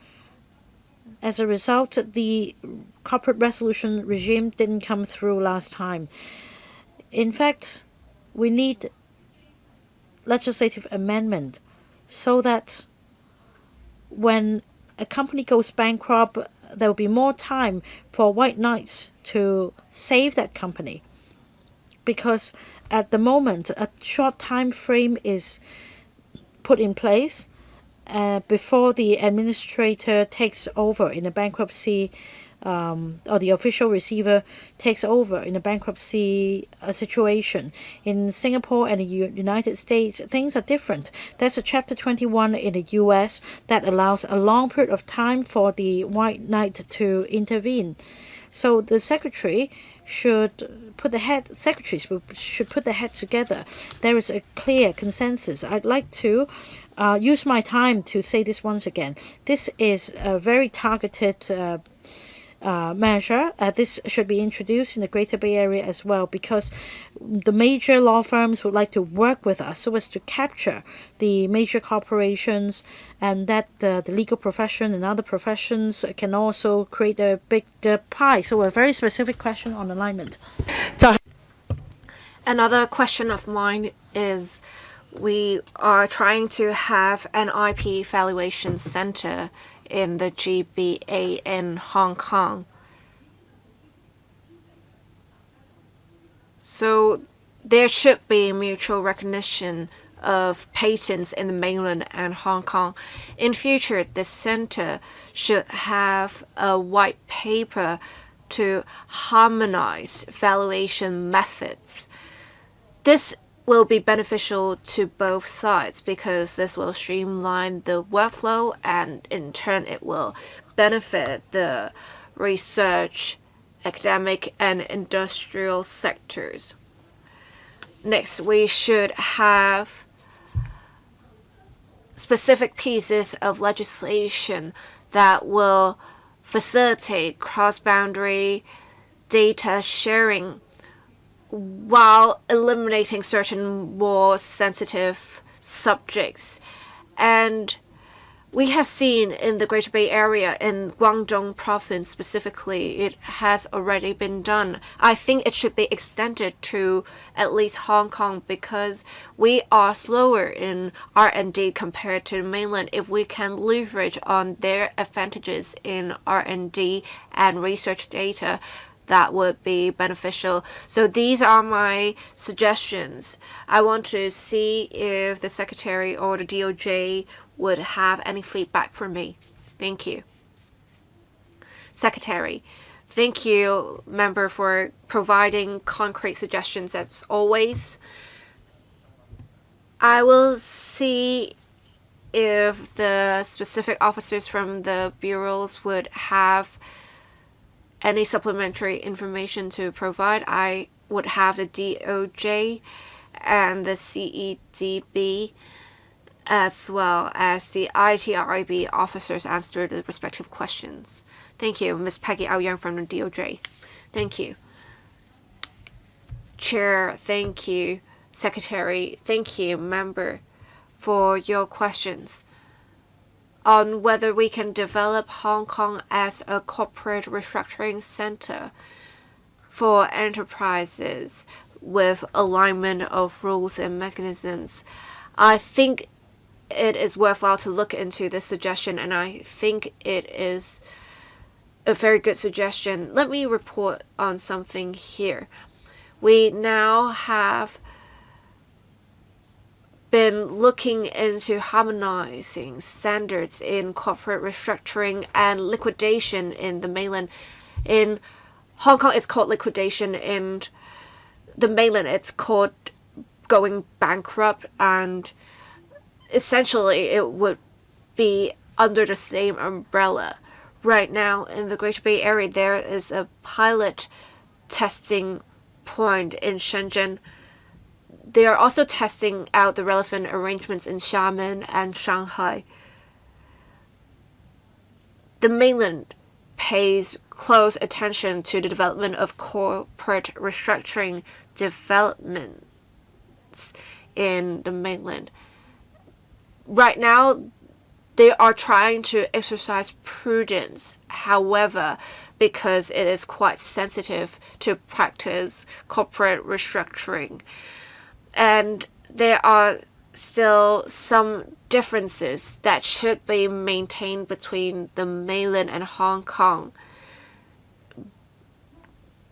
As a result, the corporate resolution regime didn't come through last time. In fact, we need legislative amendment so that when a company goes bankrupt, there will be more time for white knights to save that company. Because at the moment, a short time frame is put in place before the administrator takes over in a bankruptcy, or the official receiver takes over in a bankruptcy situation. In Singapore and the United States, things are different. There's a Chapter 21 in the US that allows a long period of time for the white knight to intervene. So the secretaries should put their heads together. There is a clear consensus. I'd like to use my time to say this once again. This is a very targeted measure. This should be introduced in the Greater Bay Area as well, because the major law firms would like to work with us so as to capture the major corporations, and that the legal profession and other professions can also create a big pie. So a very specific question on alignment. Another question of mine is, we are trying to have an IP valuation center in the GBA in Hong Kong. So there should be mutual recognition of patents in the mainland and Hong Kong. In future, the center should have a white paper to harmonize valuation methods. This will be beneficial to both sides because this will streamline the workflow, and in turn it will benefit the research, academic, and industrial sectors. Next, we should have specific pieces of legislation that will facilitate cross-boundary data sharing while eliminating certain more sensitive subjects. And we have seen in the Greater Bay Area, in Guangdong province specifically, it has already been done. I think it should be extended to at least Hong Kong because we are slower in R&D compared to the mainland. If we can leverage on their advantages in R&D and research data, that would be beneficial. So these are my suggestions. I want to see if the Secretary or the DOJ would have any feedback for me. Thank you. Secretary, thank you, member, for providing concrete suggestions as always. I will see if the specific officers from the bureaus would have any supplementary information to provide. I would have the DOJ and the CEDB as well as the ITRIB officers answer the respective questions. Thank you. Ms. Peggy Aoyang from the DOJ. Thank you. Chair, thank you. Secretary, thank you, member, for your questions on whether we can develop Hong Kong as a corporate restructuring center for enterprises with alignment of rules and mechanisms. I think it is worthwhile to look into this suggestion, and I think it is a very good suggestion. Let me report on something here. We now have been looking into harmonizing standards in corporate restructuring and liquidation in the mainland. In Hong Kong, it's called liquidation. In the mainland, it's called going bankrupt, and essentially it would be under the same umbrella. Right now, in the Greater Bay Area, there is a pilot testing point in Shenzhen. They are also testing out the relevant arrangements in Xiamen and Shanghai. The mainland pays close attention to the development of corporate restructuring developments in the mainland. Right now, they are trying to exercise prudence. However, because it is quite sensitive to practice corporate restructuring, and there are still some differences that should be maintained between the mainland and Hong Kong.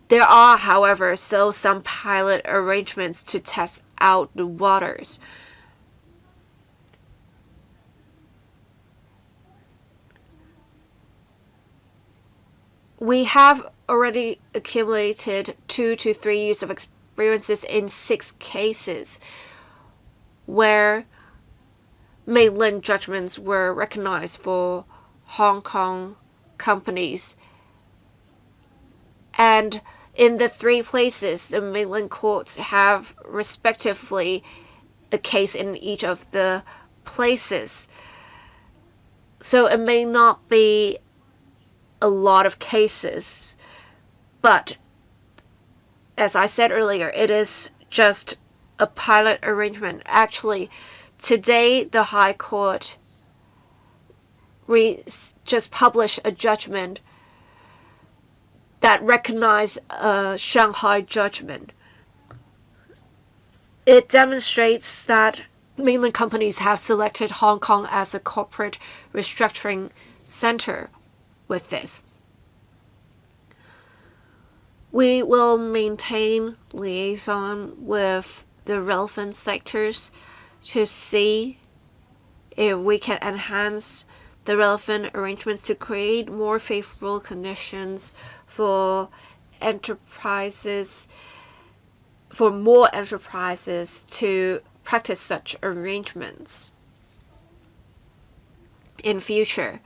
There are, however, still some pilot arrangements to test out the waters. We have already accumulated 2 to 3 years of experiences in 6 cases where mainland judgments were recognized for Hong Kong companies. And in the 3 places, the mainland courts have respectively a case in each of the places. So it may not be a lot of cases, but as I said earlier, it is just a pilot arrangement. Actually, today the High Court just published a judgment that recognized a Shanghai judgment. It demonstrates that mainland companies have selected Hong Kong as a corporate restructuring center with this. We will maintain liaison with the relevant sectors to see if we can enhance the relevant arrangements to create more favorable conditions for more enterprises to practice such arrangements in future.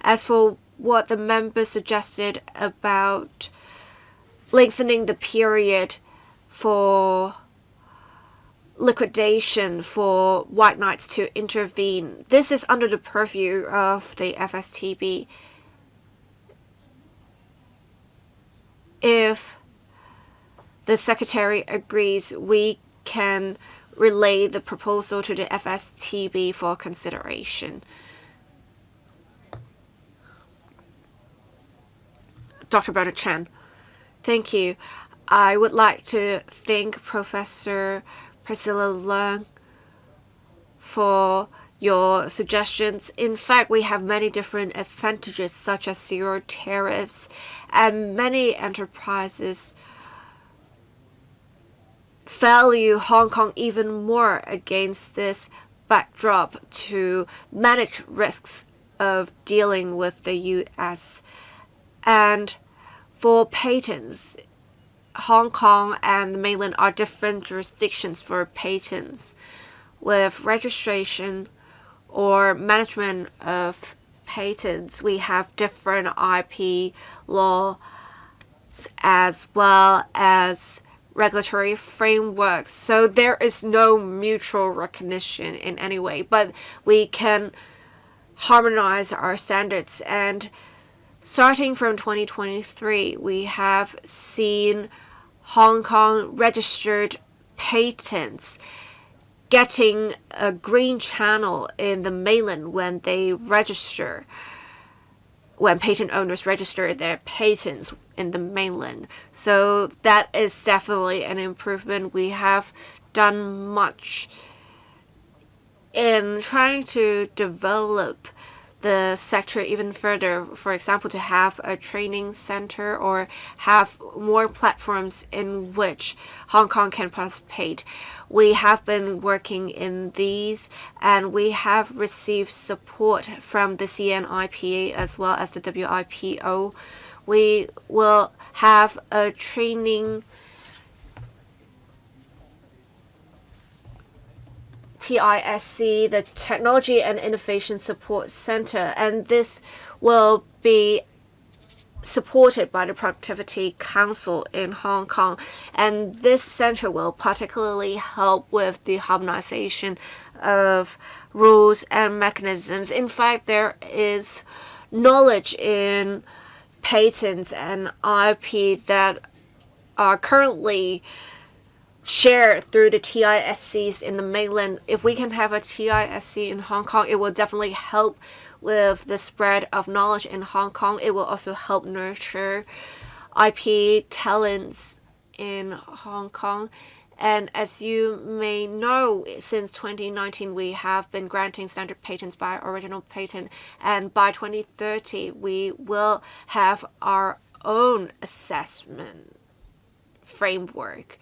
As for what the members suggested about lengthening the period for liquidation for white knights to intervene, this is under the purview of the FSTB. If the Secretary agrees, we can relay the proposal to the FSTB for consideration. Dr. Bernard Chen. Thank you. I would like to thank Professor Priscilla Leung for your suggestions. In fact, we have many different advantages such as 0 tariffs, and many enterprises value Hong Kong even more against this backdrop to manage risks of dealing with the U.S. And for patents, Hong Kong and the mainland are different jurisdictions for patents. With registration or management of patents, we have different IP laws as well as regulatory frameworks. So there is no mutual recognition in any way, but we can harmonize our standards. And starting from 2023, we have seen Hong Kong registered patents getting a green channel in the mainland when patent owners register their patents in the mainland. So that is definitely an improvement. We have done much in trying to develop the sector even further. For example, to have a training center or have more platforms in which Hong Kong can participate. We have been working in these, and we have received support from the CNIPA as well as the WIPO. We will have a training TISC, the Technology and Innovation Support Center, and this will be supported by the Productivity Council in Hong Kong. And this center will particularly help with the harmonization of rules and mechanisms. In fact, there is knowledge in patents and IP that are currently shared through the TISCs in the mainland. If we can have a TISC in Hong Kong, it will definitely help with the spread of knowledge in Hong Kong. It will also help nurture IP talents in Hong Kong. And as you may know, since 2019, we have been granting standard patents by original patent. And by 2030, we will have our own assessment framework.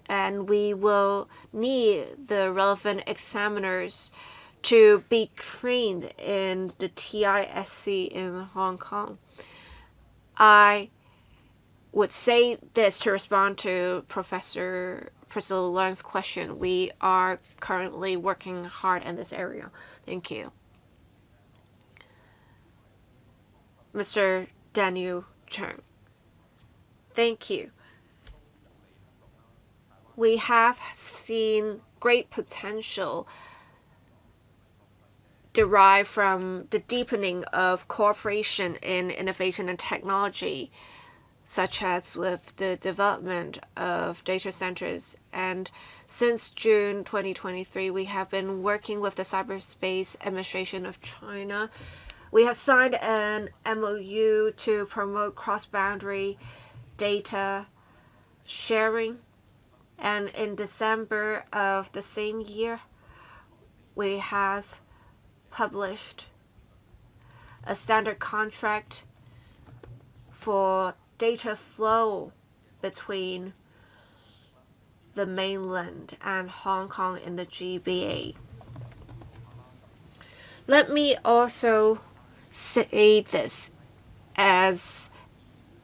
And we will need the relevant examiners to be trained in the TISC in Hong Kong. I would say this to respond to Professor Priscilla Leung's question. We are currently working hard in this area. Thank you. Mr. Daniel Cheng. Thank you. We have seen great potential derived from the deepening of cooperation in innovation and technology, such as with the development of data centers. And since June 2023, we have been working with the Cyberspace Administration of China. We have signed an MOU to promote cross-boundary data sharing. And in December of the same year, we have published a standard contract for data flow between the mainland and Hong Kong in the GBA. Let me also say this, as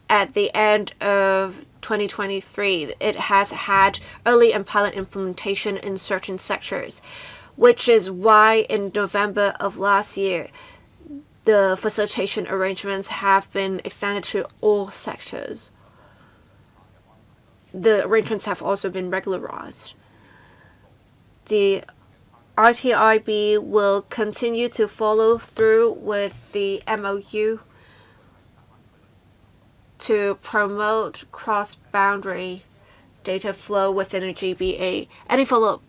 at the end of 2023, it has had early and pilot implementation in certain sectors, which is why in November of last year, the facilitation arrangements have been extended to all sectors. The arrangements have also been regularized. The RTIB will continue to follow through with the MOU to promote cross-boundary data flow within a GBA. Any follow-up?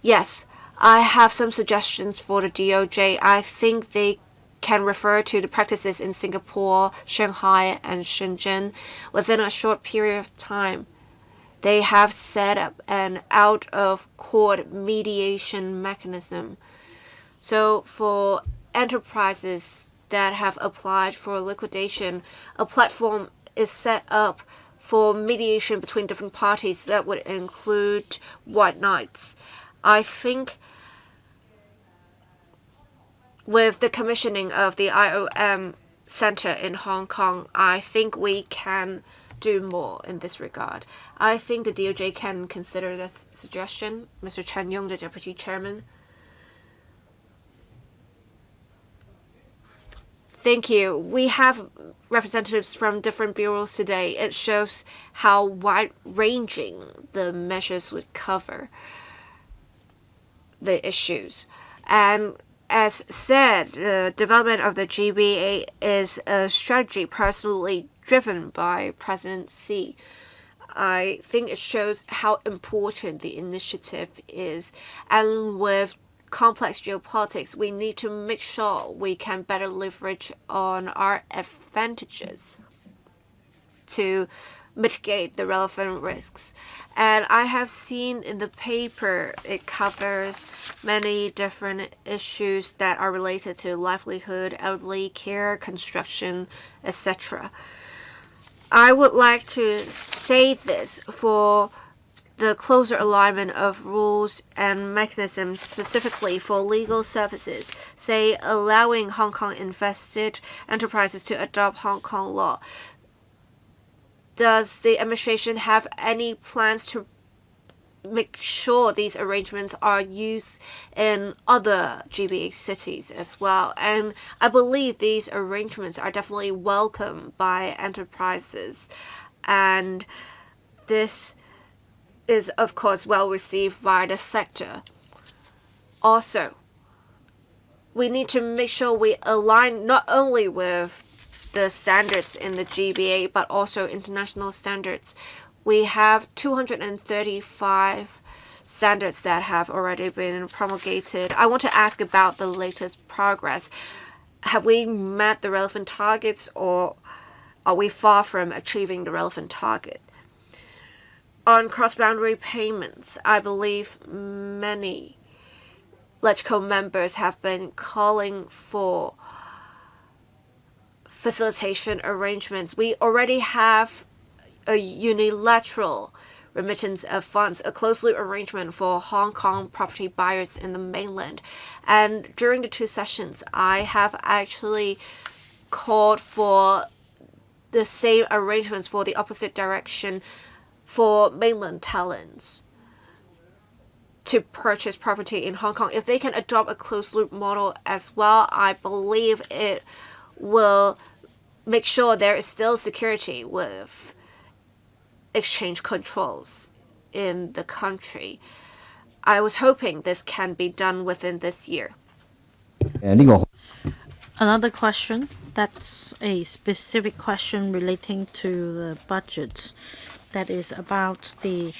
Yes, I have some suggestions for the DOJ. I think they can refer to the practices in Singapore, Shanghai, and Shenzhen. Within a short period of time, they have set up an out-of-court mediation mechanism. So for enterprises that have applied for liquidation, a platform is set up for mediation between different parties that would include white knights. I think with the commissioning of the IOM Center in Hong Kong, I think we can do more in this regard. I think the DOJ can consider this suggestion. Mr. Chen Yong, the Deputy Chairman. Thank you. We have representatives from different bureaus today. It shows how wide-ranging the measures would cover the issues. And as said, the development of the GBA is a strategy personally driven by President Xi. I think it shows how important the initiative is. And with complex geopolitics, we need to make sure we can better leverage on our advantages to mitigate the relevant risks. And I have seen in the paper it covers many different issues that are related to livelihood, elderly care, construction, etc. I would like to say this for the closer alignment of rules and mechanisms specifically for legal services, say allowing Hong Kong invested enterprises to adopt Hong Kong law. Does the administration have any plans to make sure these arrangements are used in other GBA cities as well? And I believe these arrangements are definitely welcome by enterprises, and this is of course well received by the sector. Also, we need to make sure we align not only with the standards in the GBA but also international standards. We have 235 standards that have already been promulgated. I want to ask about the latest progress. Have we met the relevant targets, or are we far from achieving the relevant target? On cross-boundary payments, I believe many LegCo members have been calling for facilitation arrangements. We already have a unilateral remittance of funds, a closed-loop arrangement for Hong Kong property buyers in the mainland. And during the 2 sessions, I have actually called for the same arrangements for the opposite direction for mainland talents to purchase property in Hong Kong. If they can adopt a closed-loop model as well, I believe it will make sure there is still security with exchange controls in the country. I was hoping this can be done within this year. Another question, that's a specific question relating to the budget. That is about the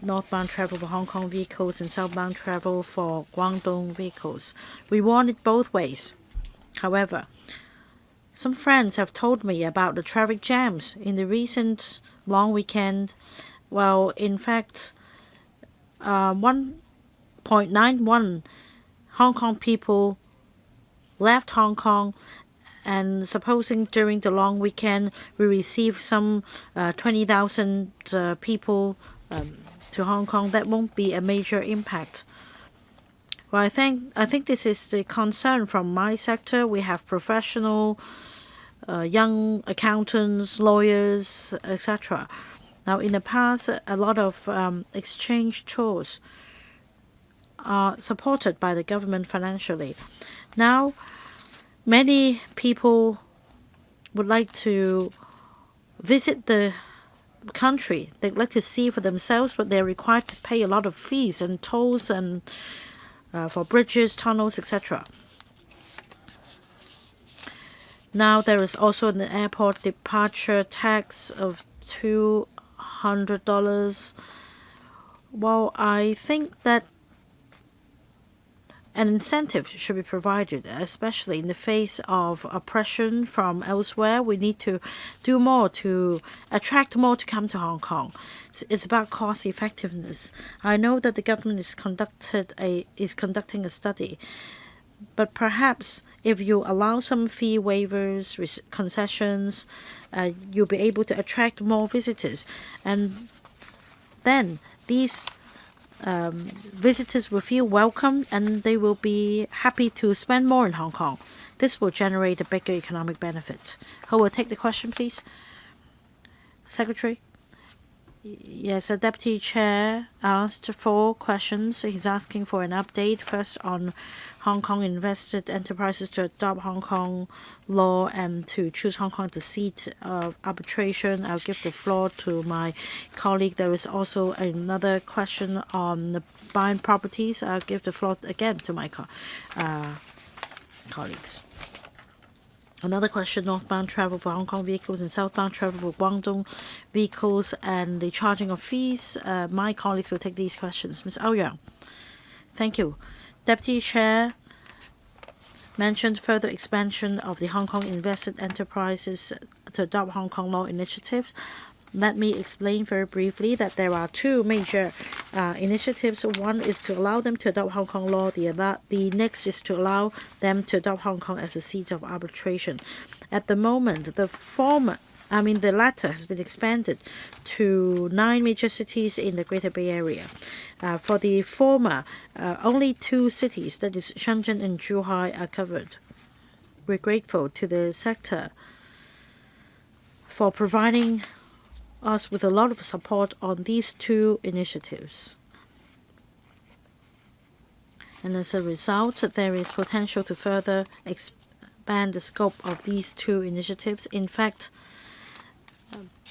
northbound travel for Hong Kong vehicles and southbound travel for Guangdong vehicles. We want it both ways. However, some friends have told me about the traffic jams in the recent long weekend. Well, in fact, 1.91 Hong Kong people left Hong Kong, and supposing during the long weekend we receive some 20,000 people to Hong Kong, that won't be a major impact. Well, I think this is the concern from my sector. We have professional young accountants, lawyers, etc. Now, in the past, a lot of exchange tours are supported by the government financially. Now, many people would like to visit the country. They'd like to see for themselves, but they're required to pay a lot of fees and tolls and for bridges, tunnels, etc. Now there is also an airport departure tax of $200. Well, I think that an incentive should be provided, especially in the face of oppression from elsewhere. We need to do more to attract more to come to Hong Kong. It's about cost effectiveness. I know that the government is conducting a study, but perhaps if you allow some fee waivers, concessions, you'll be able to attract more visitors, and then these visitors will feel welcome and they will be happy to spend more in Hong Kong. This will generate a bigger economic benefit. Who will take the question, please? Secretary? Yes, the Deputy Chair asked 4 questions. He's asking for an update, first on Hong Kong invested enterprises to adopt Hong Kong law and to choose Hong Kong as the seat of arbitration. I'll give the floor to my colleague. There is also another question on the buying properties. I'll give the floor again to my colleagues. Another question, northbound travel for Hong Kong vehicles and southbound travel for Guangdong vehicles and the charging of fees. My colleagues will take these questions. Ms. Ouyang. Thank you. Deputy Chair mentioned further expansion of the Hong Kong invested enterprises to adopt Hong Kong law initiatives. Let me explain very briefly that there are two major initiatives. One is to allow them to adopt Hong Kong law. The next is to allow them to adopt Hong Kong as a seat of arbitration. At the moment, the latter has been expanded to 9 major cities in the Greater Bay Area. For the former, only 2 cities, that is Shenzhen and Zhuhai, are covered. We're grateful to the sector for providing us with a lot of support on these 2 initiatives. And as a result, there is potential to further expand the scope of these 2 initiatives. In fact,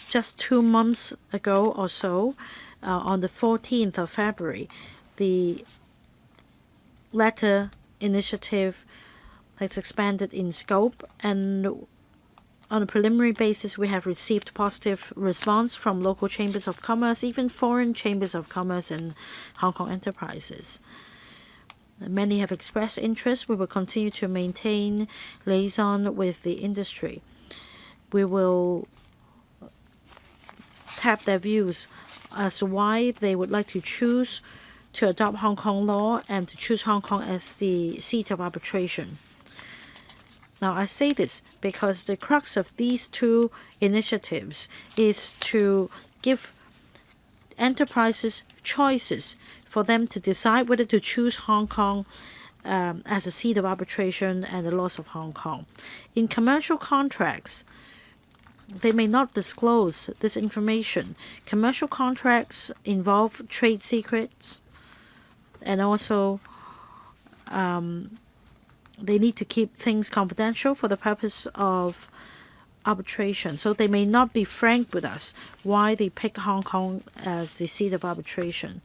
just 2 months ago or so, on the 14th of February, the latter initiative has expanded in scope, and on a preliminary basis, we have received positive response from local chambers of commerce, even foreign chambers of commerce and Hong Kong enterprises. Many have expressed interest. We will continue to maintain liaison with the industry. We will tap their views as to why they would like to choose to adopt Hong Kong law and to choose Hong Kong as the seat of arbitration. Now, I say this because the crux of these 2 initiatives is to give enterprises choices for them to decide whether to choose Hong Kong as a seat of arbitration and the laws of Hong Kong. In commercial contracts, they may not disclose this information. Commercial contracts involve trade secrets, and also they need to keep things confidential for the purpose of arbitration. So they may not be frank with us why they pick Hong Kong as the seat of arbitration.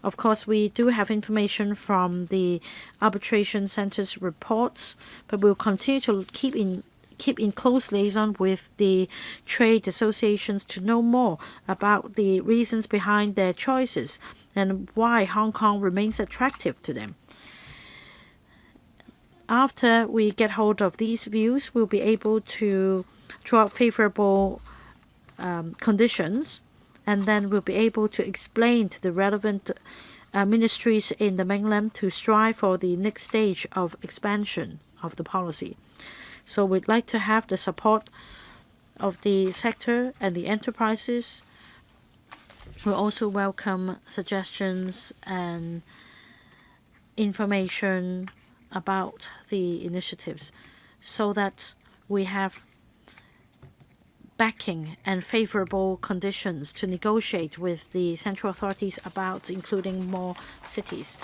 Of course, we do have information from the arbitration center's reports, but we'll continue to keep in close liaison with the trade associations to know more about the reasons behind their choices and why Hong Kong remains attractive to them. After we get hold of these views, we'll be able to draw up favorable conditions, and then we'll be able to explain to the relevant ministries in the mainland to strive for the next stage of expansion of the policy. So we'd like to have the support of the sector and the enterprises. We'll also welcome suggestions and information about the initiatives so that we have backing and favorable conditions to negotiate with the central authorities about including more cities.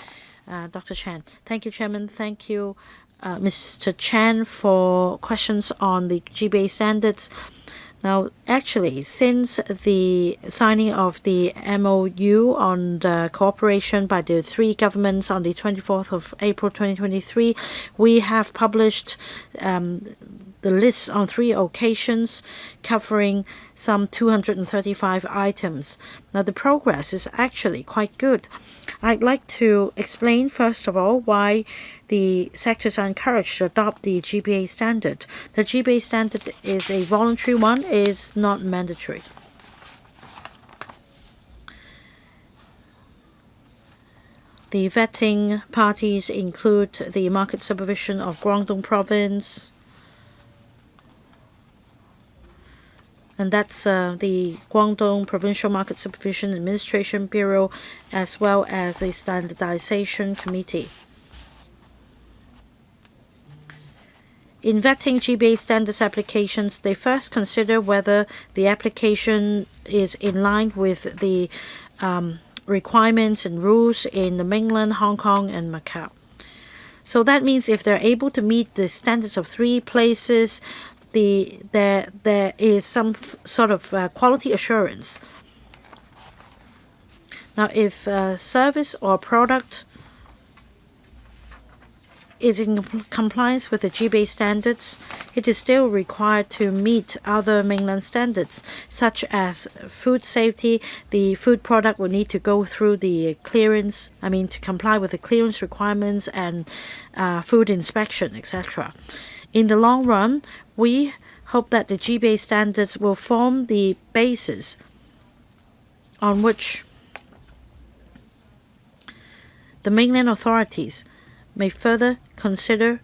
Dr. Chan. Thank you, Chairman. Thank you, Mr. Chan, for questions on the GBA standards. Now, actually, since the signing of the MOU on the cooperation by the 3 governments on the 24th of April 2023, we have published the list on 3 occasions covering some 235 items. Now, the progress is actually quite good. I'd like to explain, first of all, why the sectors are encouraged to adopt the GBA standard. The GBA standard is a voluntary one, it is not mandatory. The vetting parties include the market supervision of Guangdong Province, and that's the Guangdong Provincial Market Supervision Administration Bureau, as well as a standardization committee. In vetting GBA standards applications, they first consider whether the application is in line with the requirements and rules in the mainland, Hong Kong, and Macau. So that means if they're able to meet the standards of 3 places, there is some sort of quality assurance. Now, if a service or product is in compliance with the GBA standards, it is still required to meet other mainland standards, such as food safety. The food product will need to go through the clearance, to comply with the clearance requirements and food inspection, etc. In the long run, we hope that the GBA standards will form the basis on which the mainland authorities may further consider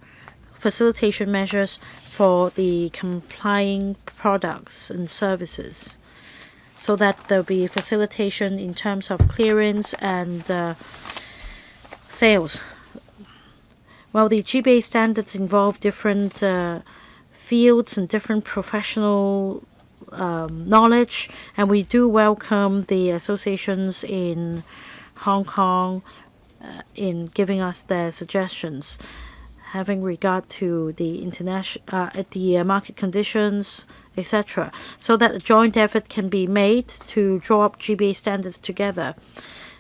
facilitation measures for the complying products and services, so that there will be facilitation in terms of clearance and sales. Well, the GBA standards involve different fields and different professional knowledge, and we do welcome the associations in Hong Kong in giving us their suggestions, having regard to the market conditions, etc., so that a joint effort can be made to draw up GBA standards together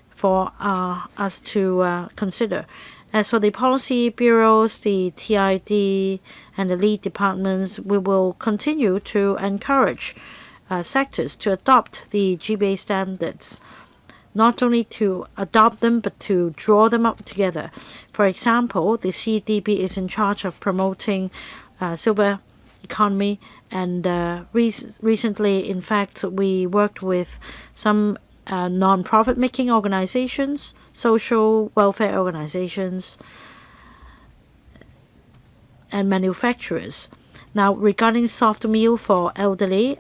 for us to consider. As for the policy bureaus, the TID, and the lead departments, we will continue to encourage sectors to adopt the GBA standards, not only to adopt them but to draw them up together. For example, the CDB is in charge of promoting silver economy, and recently, in fact, we worked with some non-profit making organizations, social welfare organizations, and manufacturers. Now, regarding soft meal for elderly,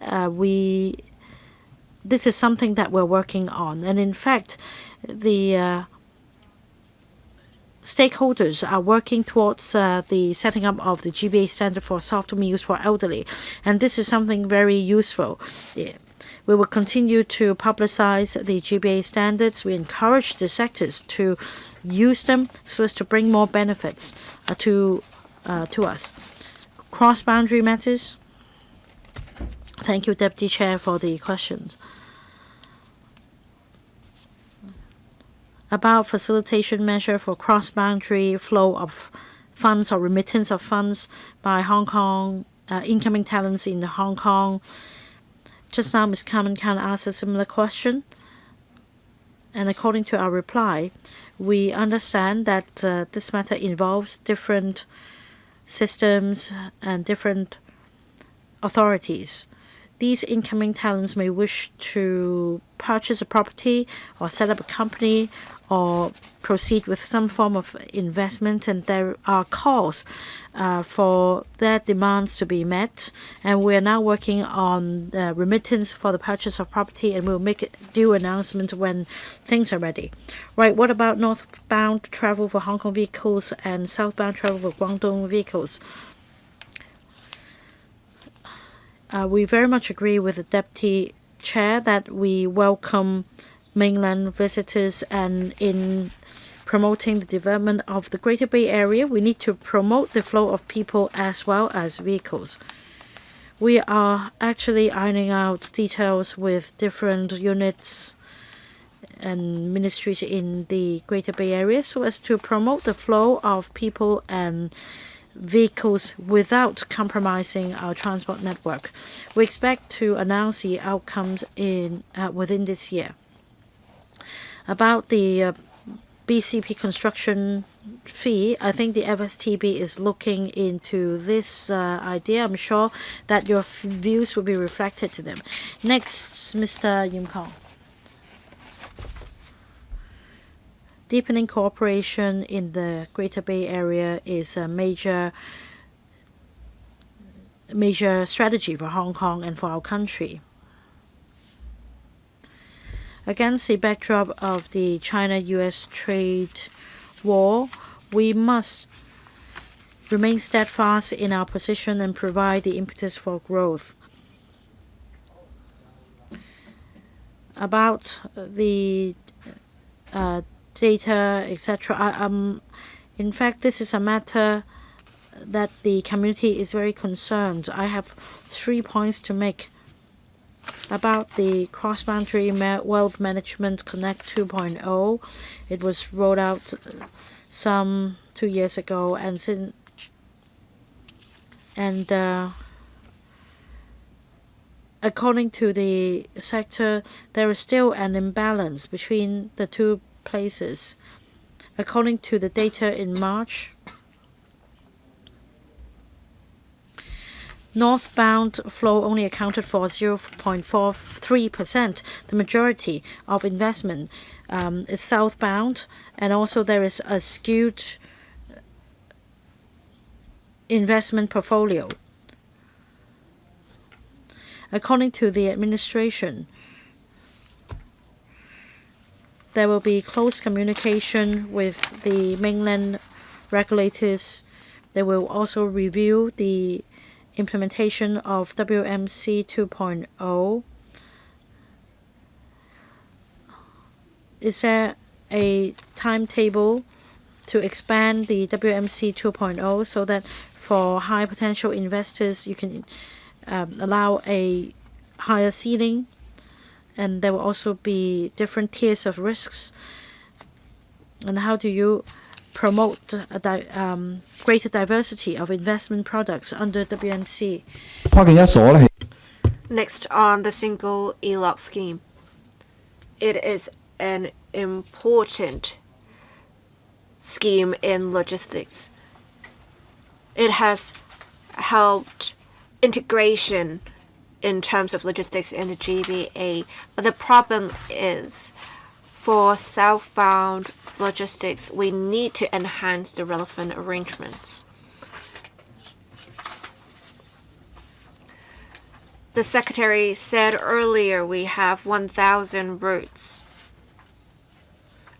this is something that we're working on, and in fact, the stakeholders are working towards the setting up of the GBA standard for soft meals for elderly, and this is something very useful. We will continue to publicize the GBA standards. We encourage the sectors to use them so as to bring more benefits to us. Cross-boundary matters. Thank you, Deputy Chair, for the questions. About facilitation measure for cross-boundary flow of funds or remittance of funds by Hong Kong incoming talents in Hong Kong. Just now, Ms. Carmen Kan asked a similar question, and according to our reply, we understand that this matter involves different systems and different authorities. These incoming talents may wish to purchase a property or set up a company or proceed with some form of investment, and there are calls for their demands to be met. And we are now working on the remittance for the purchase of property, and we'll make a due announcement when things are ready. Right, what about northbound travel for Hong Kong vehicles and southbound travel for Guangdong vehicles? We very much agree with the Deputy Chair that we welcome mainland visitors, and in promoting the development of the Greater Bay Area, we need to promote the flow of people as well as vehicles. We are actually ironing out details with different units and ministries in the Greater Bay Area so as to promote the flow of people and vehicles without compromising our transport network. We expect to announce the outcomes within this year. About the BCP construction fee, I think the FSTB is looking into this idea. I'm sure that your views will be reflected to them. Next, Mr. Yim Kong. Deepening cooperation in the Greater Bay Area is a major strategy for Hong Kong and for our country. Against the backdrop of the China-US trade war, we must remain steadfast in our position and provide the impetus for growth. About the data, etc. In fact, this is a matter that the community is very concerned. I have 3 points to make. About the cross-boundary wealth management Connect 2.0, it was rolled out some 2 years ago, and according to the sector, there is still an imbalance between the two places. According to the data in March, Northbound flow only accounted for 0.43%. The majority of investment is southbound, and also there is a skewed investment portfolio. According to the administration, there will be close communication with the mainland regulators. They will also review the implementation of WMC 2.0. Is there a timetable to expand the WMC 2.0 so that for high potential investors you can allow a higher ceiling, and there will also be different tiers of risks? And how do you promote a greater diversity of investment products under WMC? Next, on the single ELOC scheme, it is an important scheme in logistics. It has helped integration in terms of logistics in the GBA, but the problem is for southbound logistics, we need to enhance the relevant arrangements. The Secretary said earlier we have 1,000 routes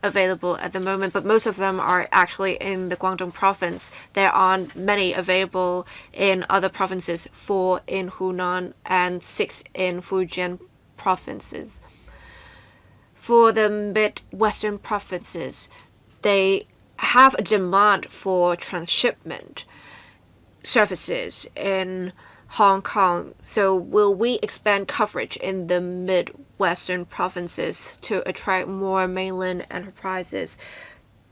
available at the moment, but most of them are actually in the Guangdong province. There aren't many available in other provinces, 4 in Hunan and 6 in Fujian provinces. For the Midwestern provinces, they have a demand for transshipment services in Hong Kong. So will we expand coverage in the Midwestern provinces to attract more mainland enterprises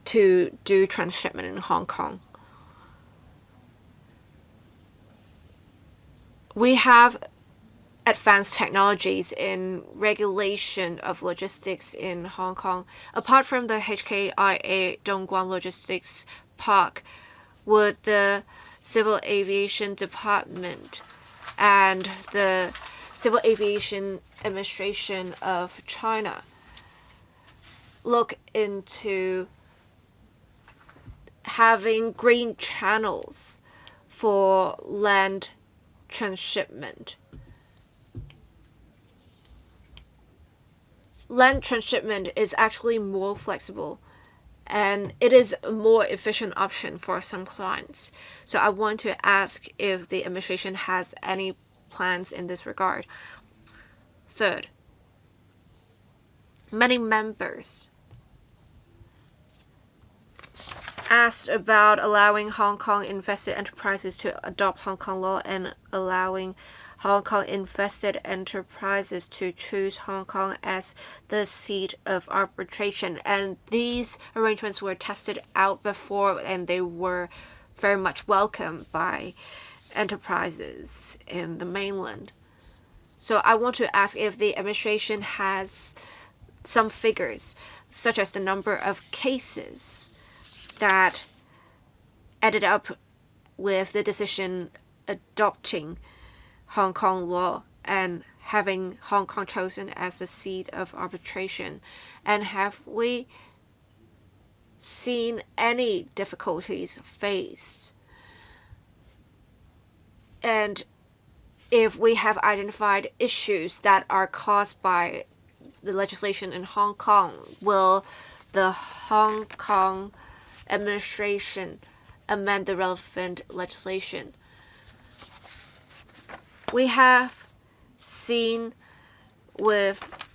to do transshipment in Hong Kong? We have advanced technologies in regulation of logistics in Hong Kong. Apart from the HKIA Dongguan Logistics Park, would the Civil Aviation Department and the Civil Aviation Administration of China look into having green channels for land transshipment? Land transshipment is actually more flexible, and it is a more efficient option for some clients. So I want to ask if the administration has any plans in this regard. Third, many members asked about allowing Hong Kong invested enterprises to adopt Hong Kong law and allowing Hong Kong invested enterprises to choose Hong Kong as the seat of arbitration. And these arrangements were tested out before, and they were very much welcomed by enterprises in the mainland. So I want to ask if the administration has some figures, such as the number of cases that ended up with the decision adopting Hong Kong law and having Hong Kong chosen as the seat of arbitration. And have we seen any difficulties faced? And if we have identified issues that are caused by the legislation in Hong Kong, will the Hong Kong administration amend the relevant legislation? We have seen with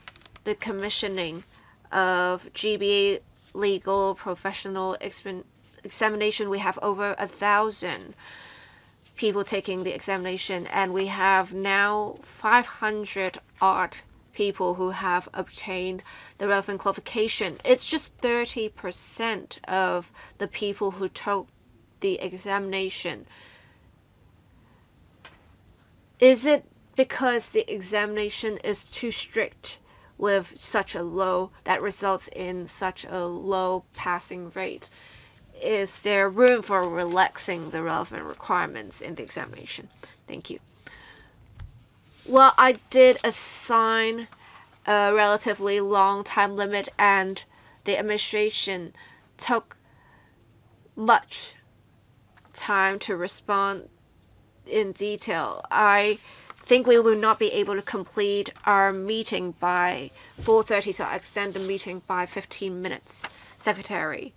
the commissioning of GBA legal professional examination, we have over 1,000 people taking the examination, and we have now 500 odd people who have obtained the relevant qualification. It's just 30% of the people who took the examination. Is it because the examination is too strict with such a low, that results in such a low passing rate? Is there room for relaxing the relevant requirements in the examination? Thank you. Well, I did assign a relatively long time limit, and the administration took much time to respond in detail. I think we will not be able to complete our meeting by 4:30, so I extend the meeting by 15 minutes. Secretary.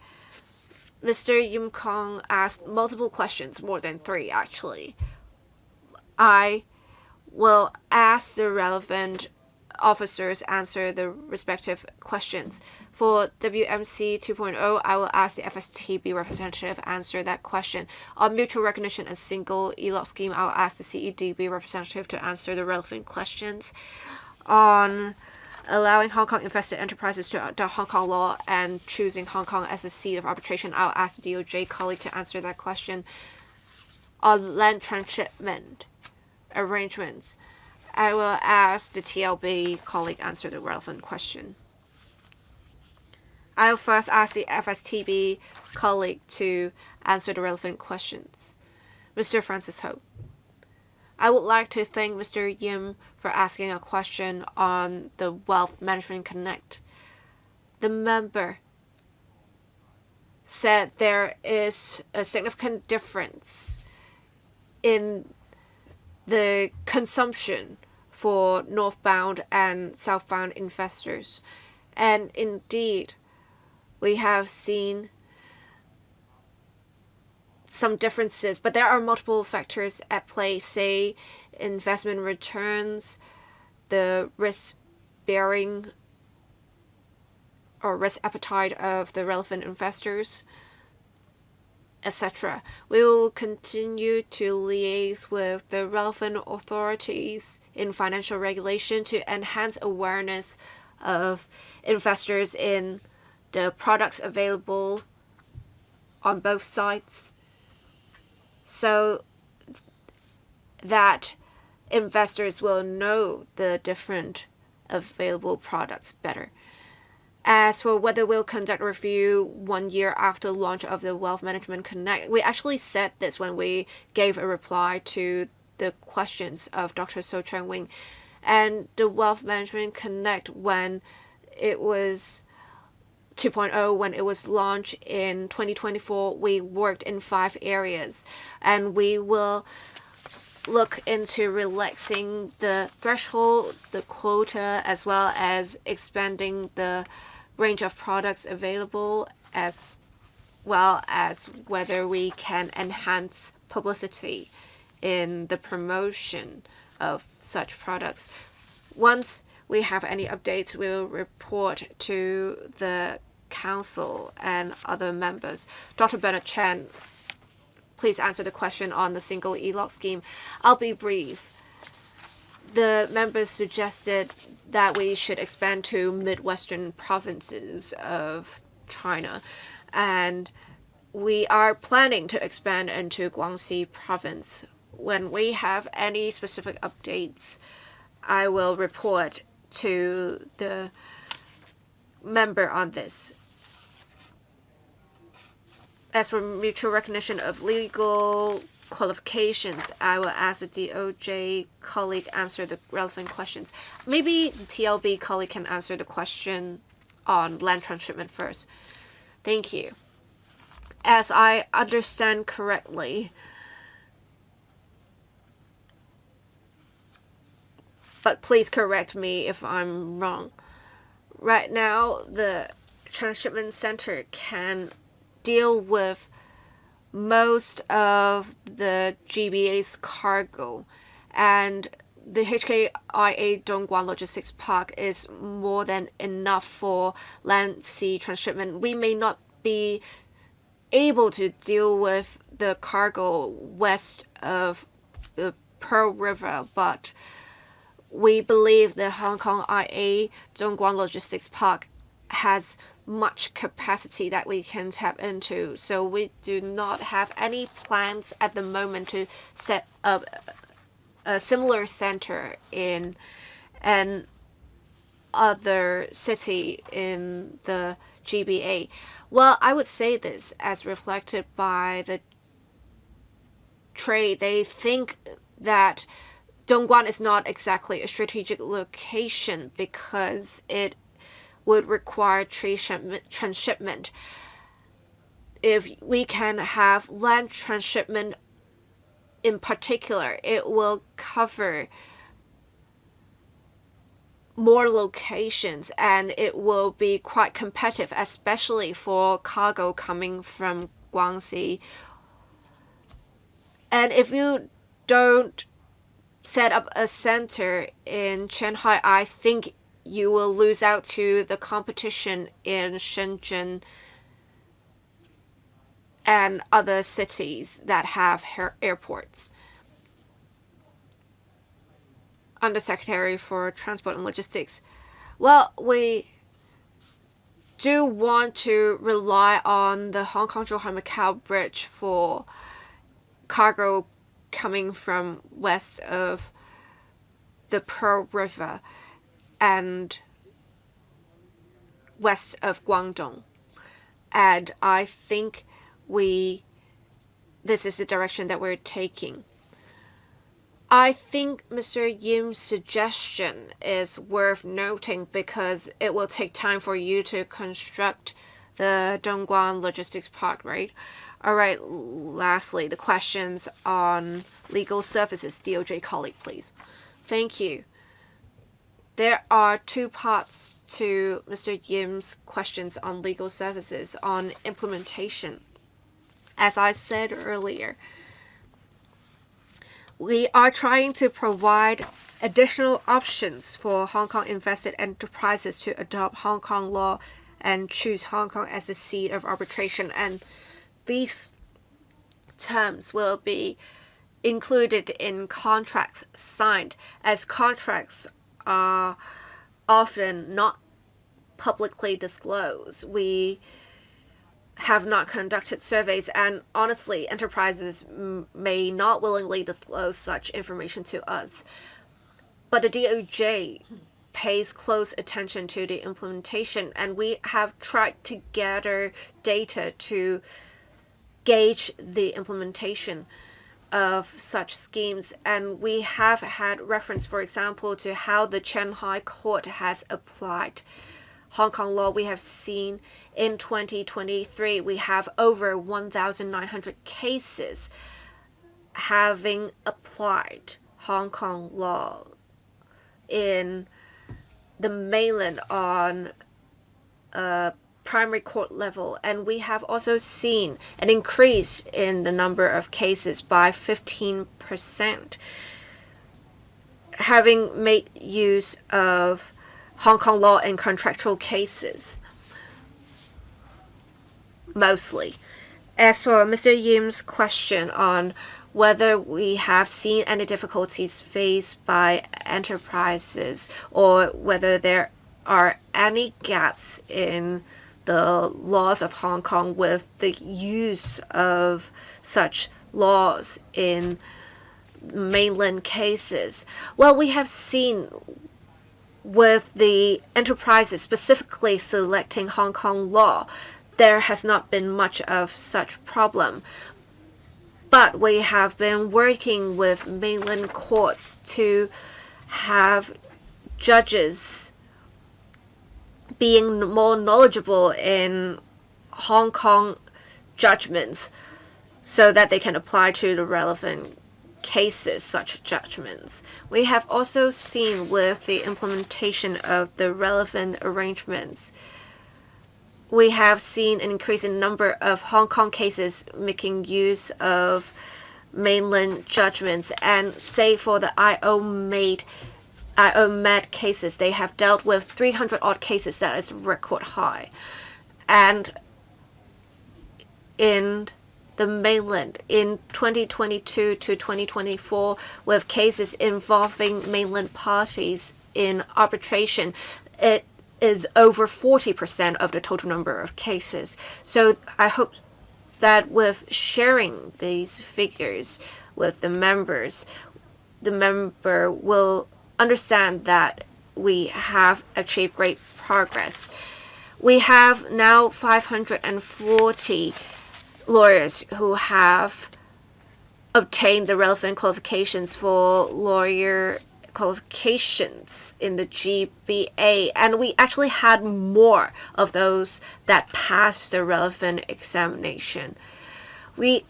Mr. Yim Kong asked multiple questions, more than 3 actually. I will ask the relevant officers answer the respective questions. For WMC 2.0, I will ask the FSTB representative answer that question. On mutual recognition and single ELOC scheme, I will ask the CEDB representative to answer the relevant questions. On allowing Hong Kong invested enterprises to adopt Hong Kong law and choosing Hong Kong as a seat of arbitration, I will ask the DOJ colleague to answer that question. On land transshipment arrangements, I will ask the TLB colleague answer the relevant question. I'll first ask the FSTB colleague to answer the relevant questions. Mr. Francis Ho. I would like to thank Mr. Yim for asking a question on the Wealth Management Connect. The member said there is a significant difference in the consumption for northbound and southbound investors. And indeed, we have seen some differences, but there are multiple factors at play, say investment returns, the risk-bearing or risk appetite of the relevant investors, etc. We will continue to liaise with the relevant authorities in financial regulation to enhance awareness of investors in the products available on both sides, so that investors will know the different available products better. As for whether we'll conduct a review 1 year after launch of the Wealth Management Connect, we actually said this when we gave a reply to the questions of Dr. So Chang-Wing. And the Wealth Management Connect, when it was 2.0, when it was launched in 2024, we worked in 5 areas, and we will look into relaxing the threshold, the quota, as well as expanding the range of products available, as well as whether we can enhance publicity in the promotion of such products. Once we have any updates, we'll report to the council and other members. Dr. Bernard Chen, please answer the question on the single ELOC scheme. I'll be brief. The members suggested that we should expand to Midwestern provinces of China, and we are planning to expand into Guangxi province. When we have any specific updates, I will report to the member on this. As for mutual recognition of legal qualifications, I will ask the DOJ colleague answer the relevant questions. Maybe the TLB colleague can answer the question on land transshipment first. Thank you. As I understand correctly, but please correct me if I'm wrong. Right now, the transshipment center can deal with most of the GBA's cargo, and the HKIA Dongguan Logistics Park is more than enough for land-sea transshipment. We may not be able to deal with the cargo west of the Pearl River, but we believe the Hong Kong IA Dongguan Logistics Park has much capacity that we can tap into. So we do not have any plans at the moment to set up a similar center in an other city in the GBA. Well, I would say this as reflected by the trade. They think that Dongguan is not exactly a strategic location because it would require transshipment. If we can have land transshipment in particular, it will cover more locations and it will be quite competitive, especially for cargo coming from Guangxi. And if you don't set up a center in Shanghai, I think you will lose out to the competition in Shenzhen and other cities that have airports. Undersecretary for Transport and Logistics. Well, we do want to rely on the Hong Kong-Macao bridge for cargo coming from west of the Pearl River and west of Guangdong. And I think this is the direction that we're taking. I think Mr. Yim's suggestion is worth noting because it will take time for you to construct the Dongguan Logistics Park, right? All right, lastly, the questions on legal services. DOJ colleague, please. Thank you. There are two parts to Mr. Yim's questions on legal services on implementation. As I said earlier, we are trying to provide additional options for Hong Kong invested enterprises to adopt Hong Kong law and choose Hong Kong as the seat of arbitration. And these terms will be included in contracts signed, as contracts are often not publicly disclosed. We have not conducted surveys, and honestly, enterprises may not willingly disclose such information to us. But the DOJ pays close attention to the implementation, and we have tried to gather data to gauge the implementation of such schemes. And we have had reference, for example, to how the Shanghai court has applied Hong Kong law. We have seen in 2023, we have over 1,900 cases having applied Hong Kong law in the mainland on a primary court level. And we have also seen an increase in the number of cases by 15%, having made use of Hong Kong law in contractual cases, mostly. As for Mr. Yim's question on whether we have seen any difficulties faced by enterprises or whether there are any gaps in the laws of Hong Kong with the use of such laws in mainland cases. Well, we have seen with the enterprises specifically selecting Hong Kong law, there has not been much of such problem. But we have been working with mainland courts to have judges being more knowledgeable in Hong Kong judgments so that they can apply to the relevant cases such judgments. We have also seen with the implementation of the relevant arrangements, we have seen an increase in number of Hong Kong cases making use of mainland judgments. And say for the IOMED cases, they have dealt with 300 odd cases. That is record high. And in the mainland in 2022 to 2024, with cases involving mainland parties in arbitration, it is over 40% of the total number of cases. So I hope that with sharing these figures with the members, the member will understand that we have achieved great progress. We have now 540 lawyers who have obtain the relevant qualifications for lawyer qualifications in the GBA, and we actually had more of those that passed the relevant examination. We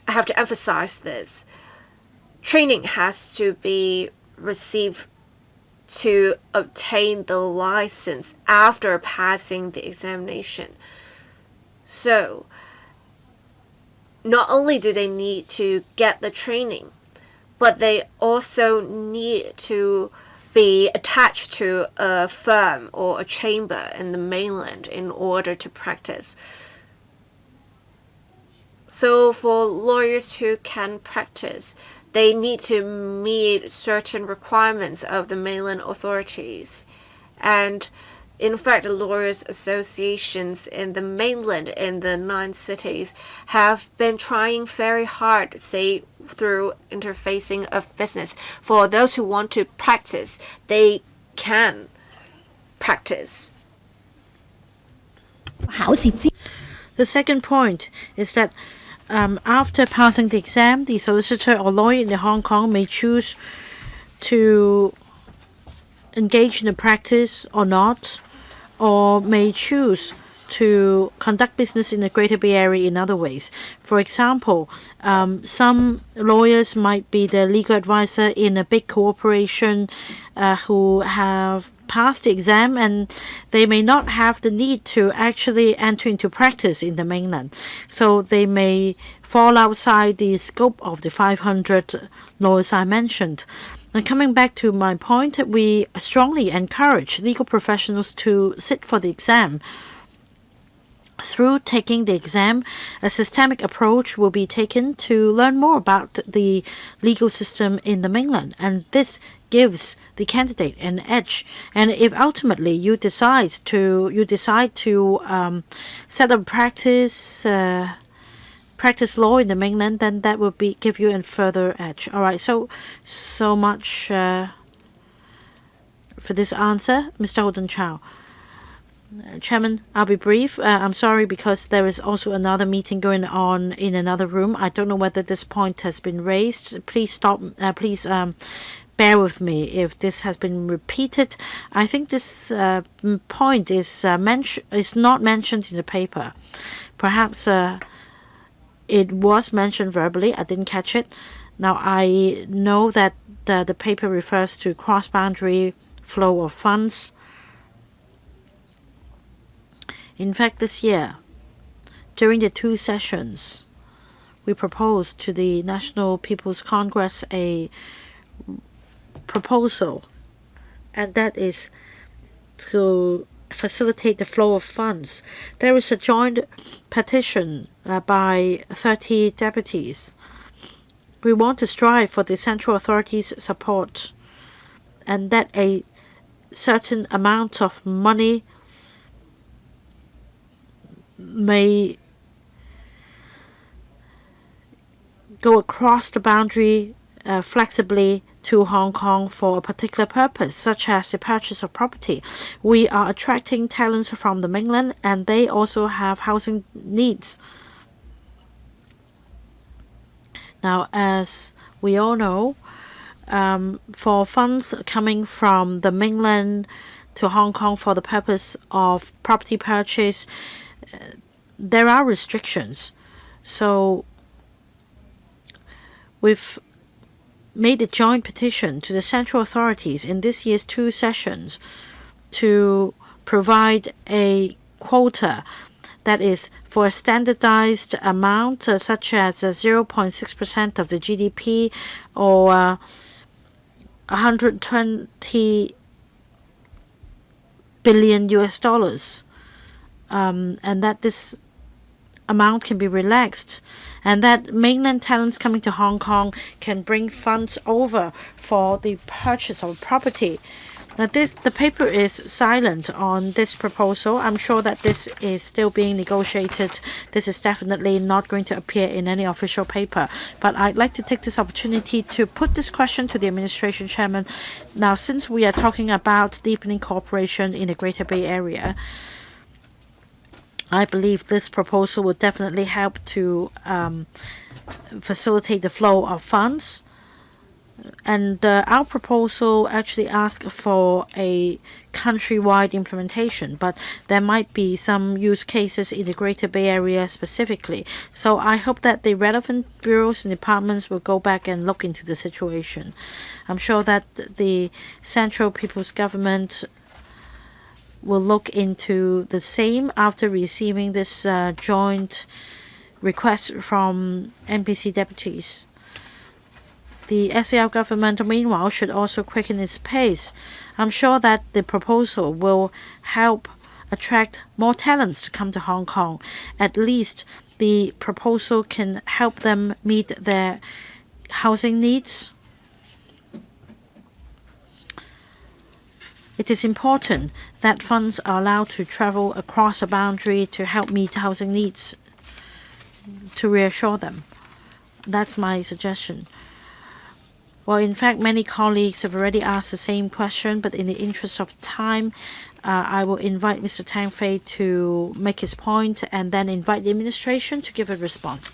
have to emphasize this. Training has to be received to obtain the license after passing the examination. So, not only do they need to get the training, but they also need to be attached to a firm or a chamber in the mainland in order to practice. So for lawyers who can practice, they need to meet certain requirements of the mainland authorities. And in fact, the lawyers' associations in the mainland, in the 9 cities, have been trying very hard, say, through interfacing of business. For those who want to practice, they can practice. The second point is that after passing the exam, the solicitor or lawyer in Hong Kong may choose to engage in the practice or not, or may choose to conduct business in the Greater Bay Area in other ways. For example, some lawyers might be the legal advisor in a big corporation who have passed the exam, and they may not have the need to actually enter into practice in the mainland. So they may fall outside the scope of the 500 lawyers I mentioned. And coming back to my point, we strongly encourage legal professionals to sit for the exam. Through taking the exam, a systemic approach will be taken to learn more about the legal system in the mainland, and this gives the candidate an edge. And if ultimately you decide to set up practice law in the mainland, then that will give you a further edge. All right, so much for this answer, Mr. Holden Chow. Chairman, I'll be brief. I'm sorry because there is also another meeting going on in another room. I don't know whether this point has been raised. Please stop. Please bear with me if this has been repeated. I think this point is not mentioned in the paper. Perhaps it was mentioned verbally. I didn't catch it. Now I know that the paper refers to cross-boundary flow of funds. In fact, this year, during the 2 sessions, we proposed to the National People's Congress a proposal, and that is to facilitate the flow of funds. There is a joint petition by 30 deputies. We want to strive for the central authorities' support, and that a certain amount of money may go across the boundary flexibly to Hong Kong for a particular purpose, such as the purchase of property. We are attracting talents from the mainland, and they also have housing needs. Now, as we all know, for funds coming from the mainland to Hong Kong for the purpose of property purchase, there are restrictions. So we've made a joint petition to the central authorities in this year's 2 sessions to provide a quota that is for a standardized amount such as 0.6% of the GDP or 120 billion US dollars, and that this amount can be relaxed, and that mainland talents coming to Hong Kong can bring funds over for the purchase of property. Now, the paper is silent on this proposal. I'm sure that this is still being negotiated. This is definitely not going to appear in any official paper. But I'd like to take this opportunity to put this question to the administration chairman. Now, since we are talking about deepening cooperation in the Greater Bay Area, I believe this proposal would definitely help to facilitate the flow of funds. And our proposal actually asks for a countrywide implementation, but there might be some use cases in the Greater Bay Area specifically. So I hope that the relevant bureaus and departments will go back and look into the situation. I'm sure that the Central People's Government will look into the same after receiving this joint request from NPC deputies. The SAR government, meanwhile, should also quicken its pace. I'm sure that the proposal will help attract more talents to come to Hong Kong. At least the proposal can help them meet their housing needs. It is important that funds are allowed to travel across a boundary to help meet housing needs, to reassure them. That's my suggestion. Well, in fact, many colleagues have already asked the same question, but in the interest of time, I will invite Mr. Tang Fei to make his point and then invite the administration to give a response.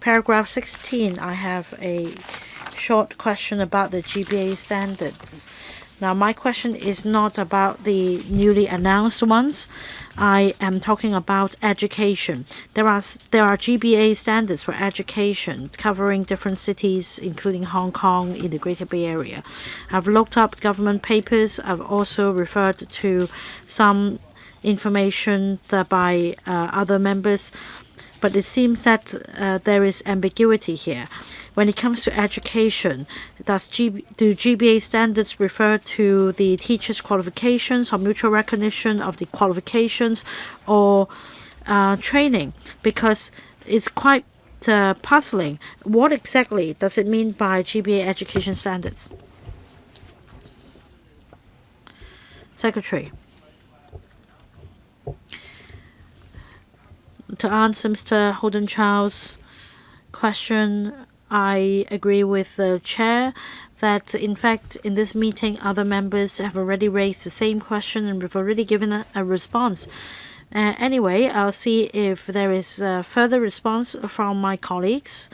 Paragraph 16, I have a short question about the GBA standards. Now, my question is not about the newly announced ones. I am talking about education. There are GBA standards for education covering different cities, including Hong Kong in the Greater Bay Area. I've looked up government papers. I've also referred to some information by other members. But it seems that there is ambiguity here. When it comes to education, do GBA standards refer to the teachers' qualifications or mutual recognition of the qualifications or training? Because it's quite puzzling. What exactly does it mean by GBA education standards? Secretary. To answer Mr. Holden Chow's question, I agree with the chair that, in fact, in this meeting, other members have already raised the same question and we've already given a response. Anyway, I'll see if there is further response from my colleagues.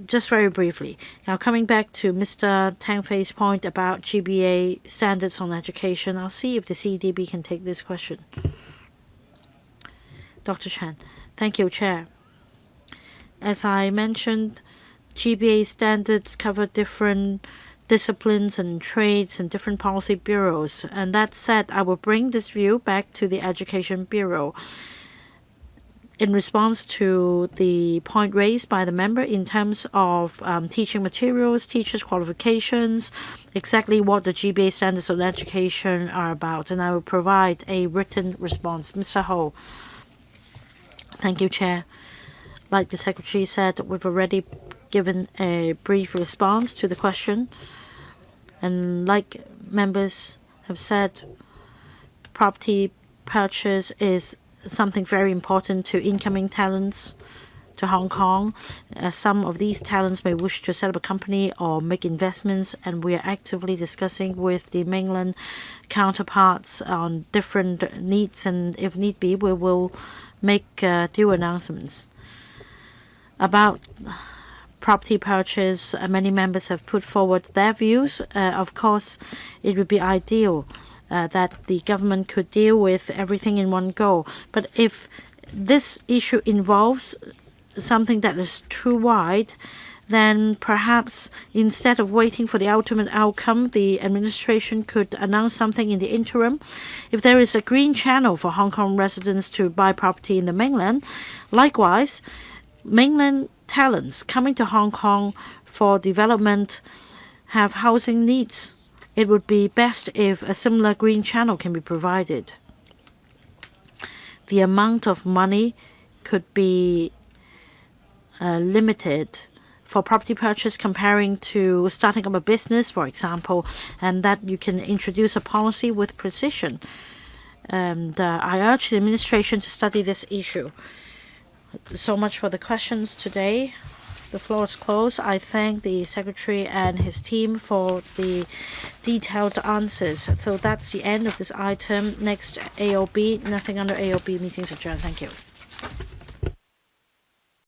Just very briefly. Now, coming back to Mr. Tang Fei's point about GBA standards on education, I'll see if the CDB can take this question. Dr. Chan. Thank you, Chair. As I mentioned, GBA standards cover different disciplines and trades and different policy bureaus. And that said, I will bring this view back to the Education Bureau. In response to the point raised by the member in terms of teaching materials, teachers' qualifications, exactly what the GBA standards on education are about, and I will provide a written response. Mr. Ho. Thank you, Chair. Like the Secretary said, we've already given a brief response to the question. And like members have said, property purchase is something very important to incoming talents to Hong Kong. Some of these talents may wish to set up a company or make investments, and we are actively discussing with the mainland counterparts on different needs, and if need be, we will make due announcements. About property purchase, many members have put forward their views. Of course, it would be ideal that the government could deal with everything in one go. But if this issue involves something that is too wide, then perhaps instead of waiting for the ultimate outcome, the administration could announce something in the interim. If there is a green channel for Hong Kong residents to buy property in the mainland, likewise, mainland talents coming to Hong Kong for development have housing needs. It would be best if a similar green channel can be provided. The amount of money could be limited for property purchase comparing to starting up a business, for example, and that you can introduce a policy with precision. And I urge the administration to study this issue. So much for the questions today. The floor is closed. I thank the Secretary and his team for the detailed answers. So that's the end of this item. Next, AOB. Nothing under AOB. Meetings adjourned. Thank you.